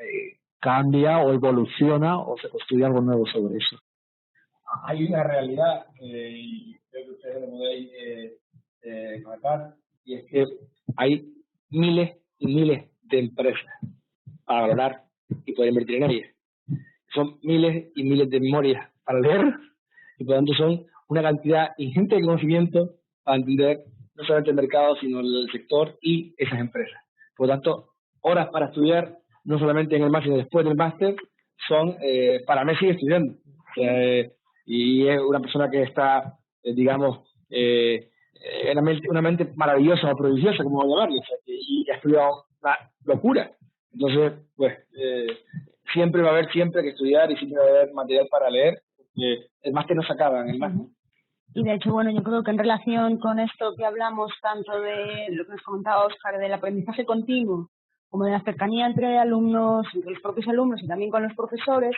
cambia o evoluciona o se construye algo nuevo sobre eso. Hay una realidad, y creo que ustedes lo podéis comentar, y es que hay miles y miles de empresas para valorar y poder invertir en ellas. Son miles y miles de memorias para leer y por lo tanto son una cantidad ingente de conocimiento para entender no solamente el mercado, sino el sector y esas empresas. Por lo tanto, horas para estudiar, no solamente en el máster, sino después del máster, son para mí sigue estudiando. Y es una persona que está, digamos, una mente maravillosa o prodigiosa, como voy a llamarle, o sea, y ha estudiado una locura. Entonces, pues, siempre va a haber que estudiar y siempre va a haber material para leer, porque el máster no se acaba en el máster. Y de hecho, bueno, yo creo que en relación con esto que hablamos tanto de lo que nos comentaba Óscar, del aprendizaje continuo, como de la cercanía entre alumnos, entre los propios alumnos y también con los profesores,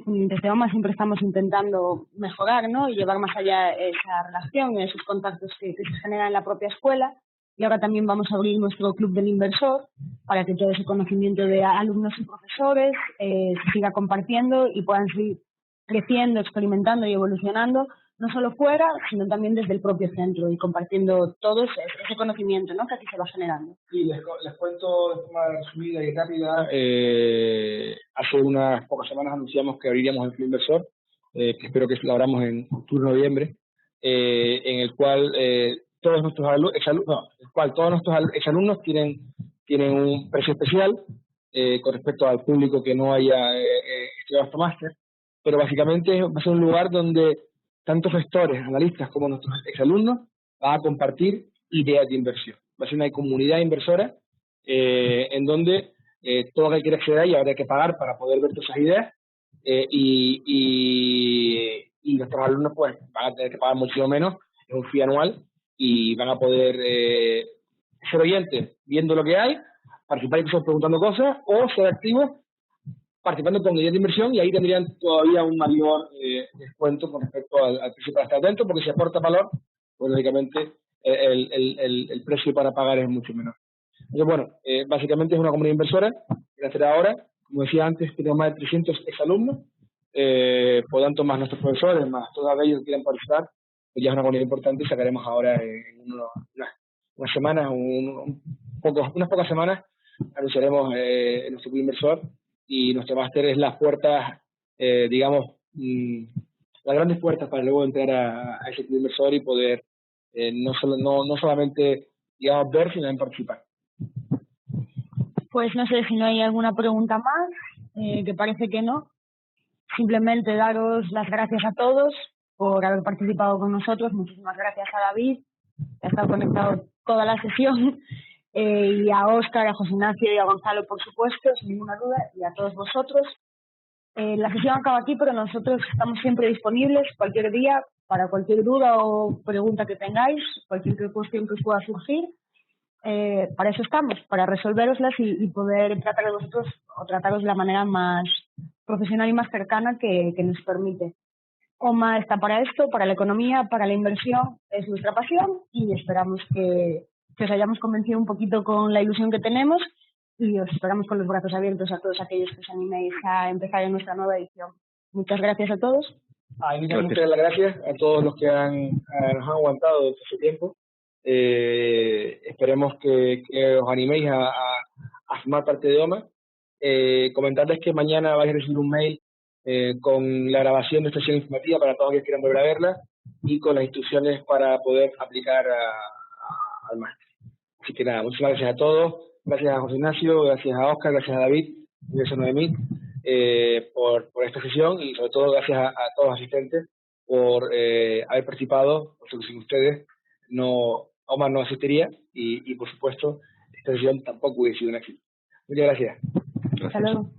desde OMA siempre estamos intentando mejorar, ¿no? Y llevar más allá esa relación, esos contactos que se generan en la propia escuela. Y ahora también vamos a abrir nuestro Club del Inversor para que todo ese conocimiento de alumnos y profesores se siga compartiendo y puedan seguir creciendo, experimentando y evolucionando, no solo fuera, sino también desde el propio centro y compartiendo todo ese conocimiento, ¿no?, que aquí se va generando. Y les cuento de forma resumida y rápida, hace unas pocas semanas anunciamos que abriríamos el Club Inversor, que espero que lo abramos en octubre-noviembre, en el cual todos nuestros exalumnos tienen un precio especial con respecto al público que no haya estudiado este máster, pero básicamente va a ser un lugar donde tanto gestores, analistas como nuestros exalumnos van a compartir ideas de inversión. Va a ser una comunidad inversora en donde todo el que quiera acceder ahí habrá que pagar para poder ver todas esas ideas y nuestros alumnos pues van a tener que pagar muchísimo menos, es un fee anual y van a poder ser oyentes viendo lo que hay, participar incluso preguntando cosas o ser activos participando con ideas de inversión y ahí tendrían todavía un mayor descuento con respecto al precio para estar atento, porque si aporta valor, pues lógicamente el precio para pagar es mucho menor. Entonces, bueno, básicamente es una comunidad inversora que nacerá ahora, como decía antes, tenemos más de 300 exalumnos, por tanto más nuestros profesores, más todos aquellos que quieran participar, pues ya es una comunidad importante y sacaremos ahora en unas semanas, unas pocas semanas, anunciaremos nuestro club inversor. Y nuestro máster es las puertas, digamos, las grandes puertas para luego entrar a ese club inversor y poder no solamente, digamos, ver, sino también participar. Pues no sé si no hay alguna pregunta más, que parece que no. Simplemente daros las gracias a todos por haber participado con nosotros. Muchísimas gracias a David, que ha estado conectado toda la sesión. Y a Óscar, a José Ignacio y a Gonzalo, por supuesto, sin ninguna duda, y a todos vosotros. La sesión acaba aquí, pero nosotros estamos siempre disponibles cualquier día para cualquier duda o pregunta que tengáis, cualquier cuestión que os pueda surgir. Para eso estamos, para resolveroslas y poder tratar de vosotros o trataros de la manera más profesional y más cercana que nos permite. OMA está para esto, para la economía, para la inversión, es nuestra pasión y esperamos que os hayamos convencido un poquito con la ilusión que tenemos y os esperamos con los brazos abiertos a todos aquellos que os animéis a empezar en nuestra nueva edición. Muchas gracias a todos. Muchas gracias a todos los que nos han aguantado todo este tiempo. Esperemos que os animéis a formar parte de OMA. Comentarles que mañana vais a recibir un mail con la grabación de esta sesión informativa para todos los que quieran volver a verla y con las instrucciones para poder aplicar al máster. Así que nada, muchas gracias a todos, gracias a José Ignacio, gracias a Óscar, gracias a David, gracias a Noemí por esta sesión y sobre todo gracias a todos los asistentes por haber participado, porque sin ustedes OMA no asistiría y por supuesto esta sesión tampoco hubiera sido un éxito. Muchas gracias. Hasta luego.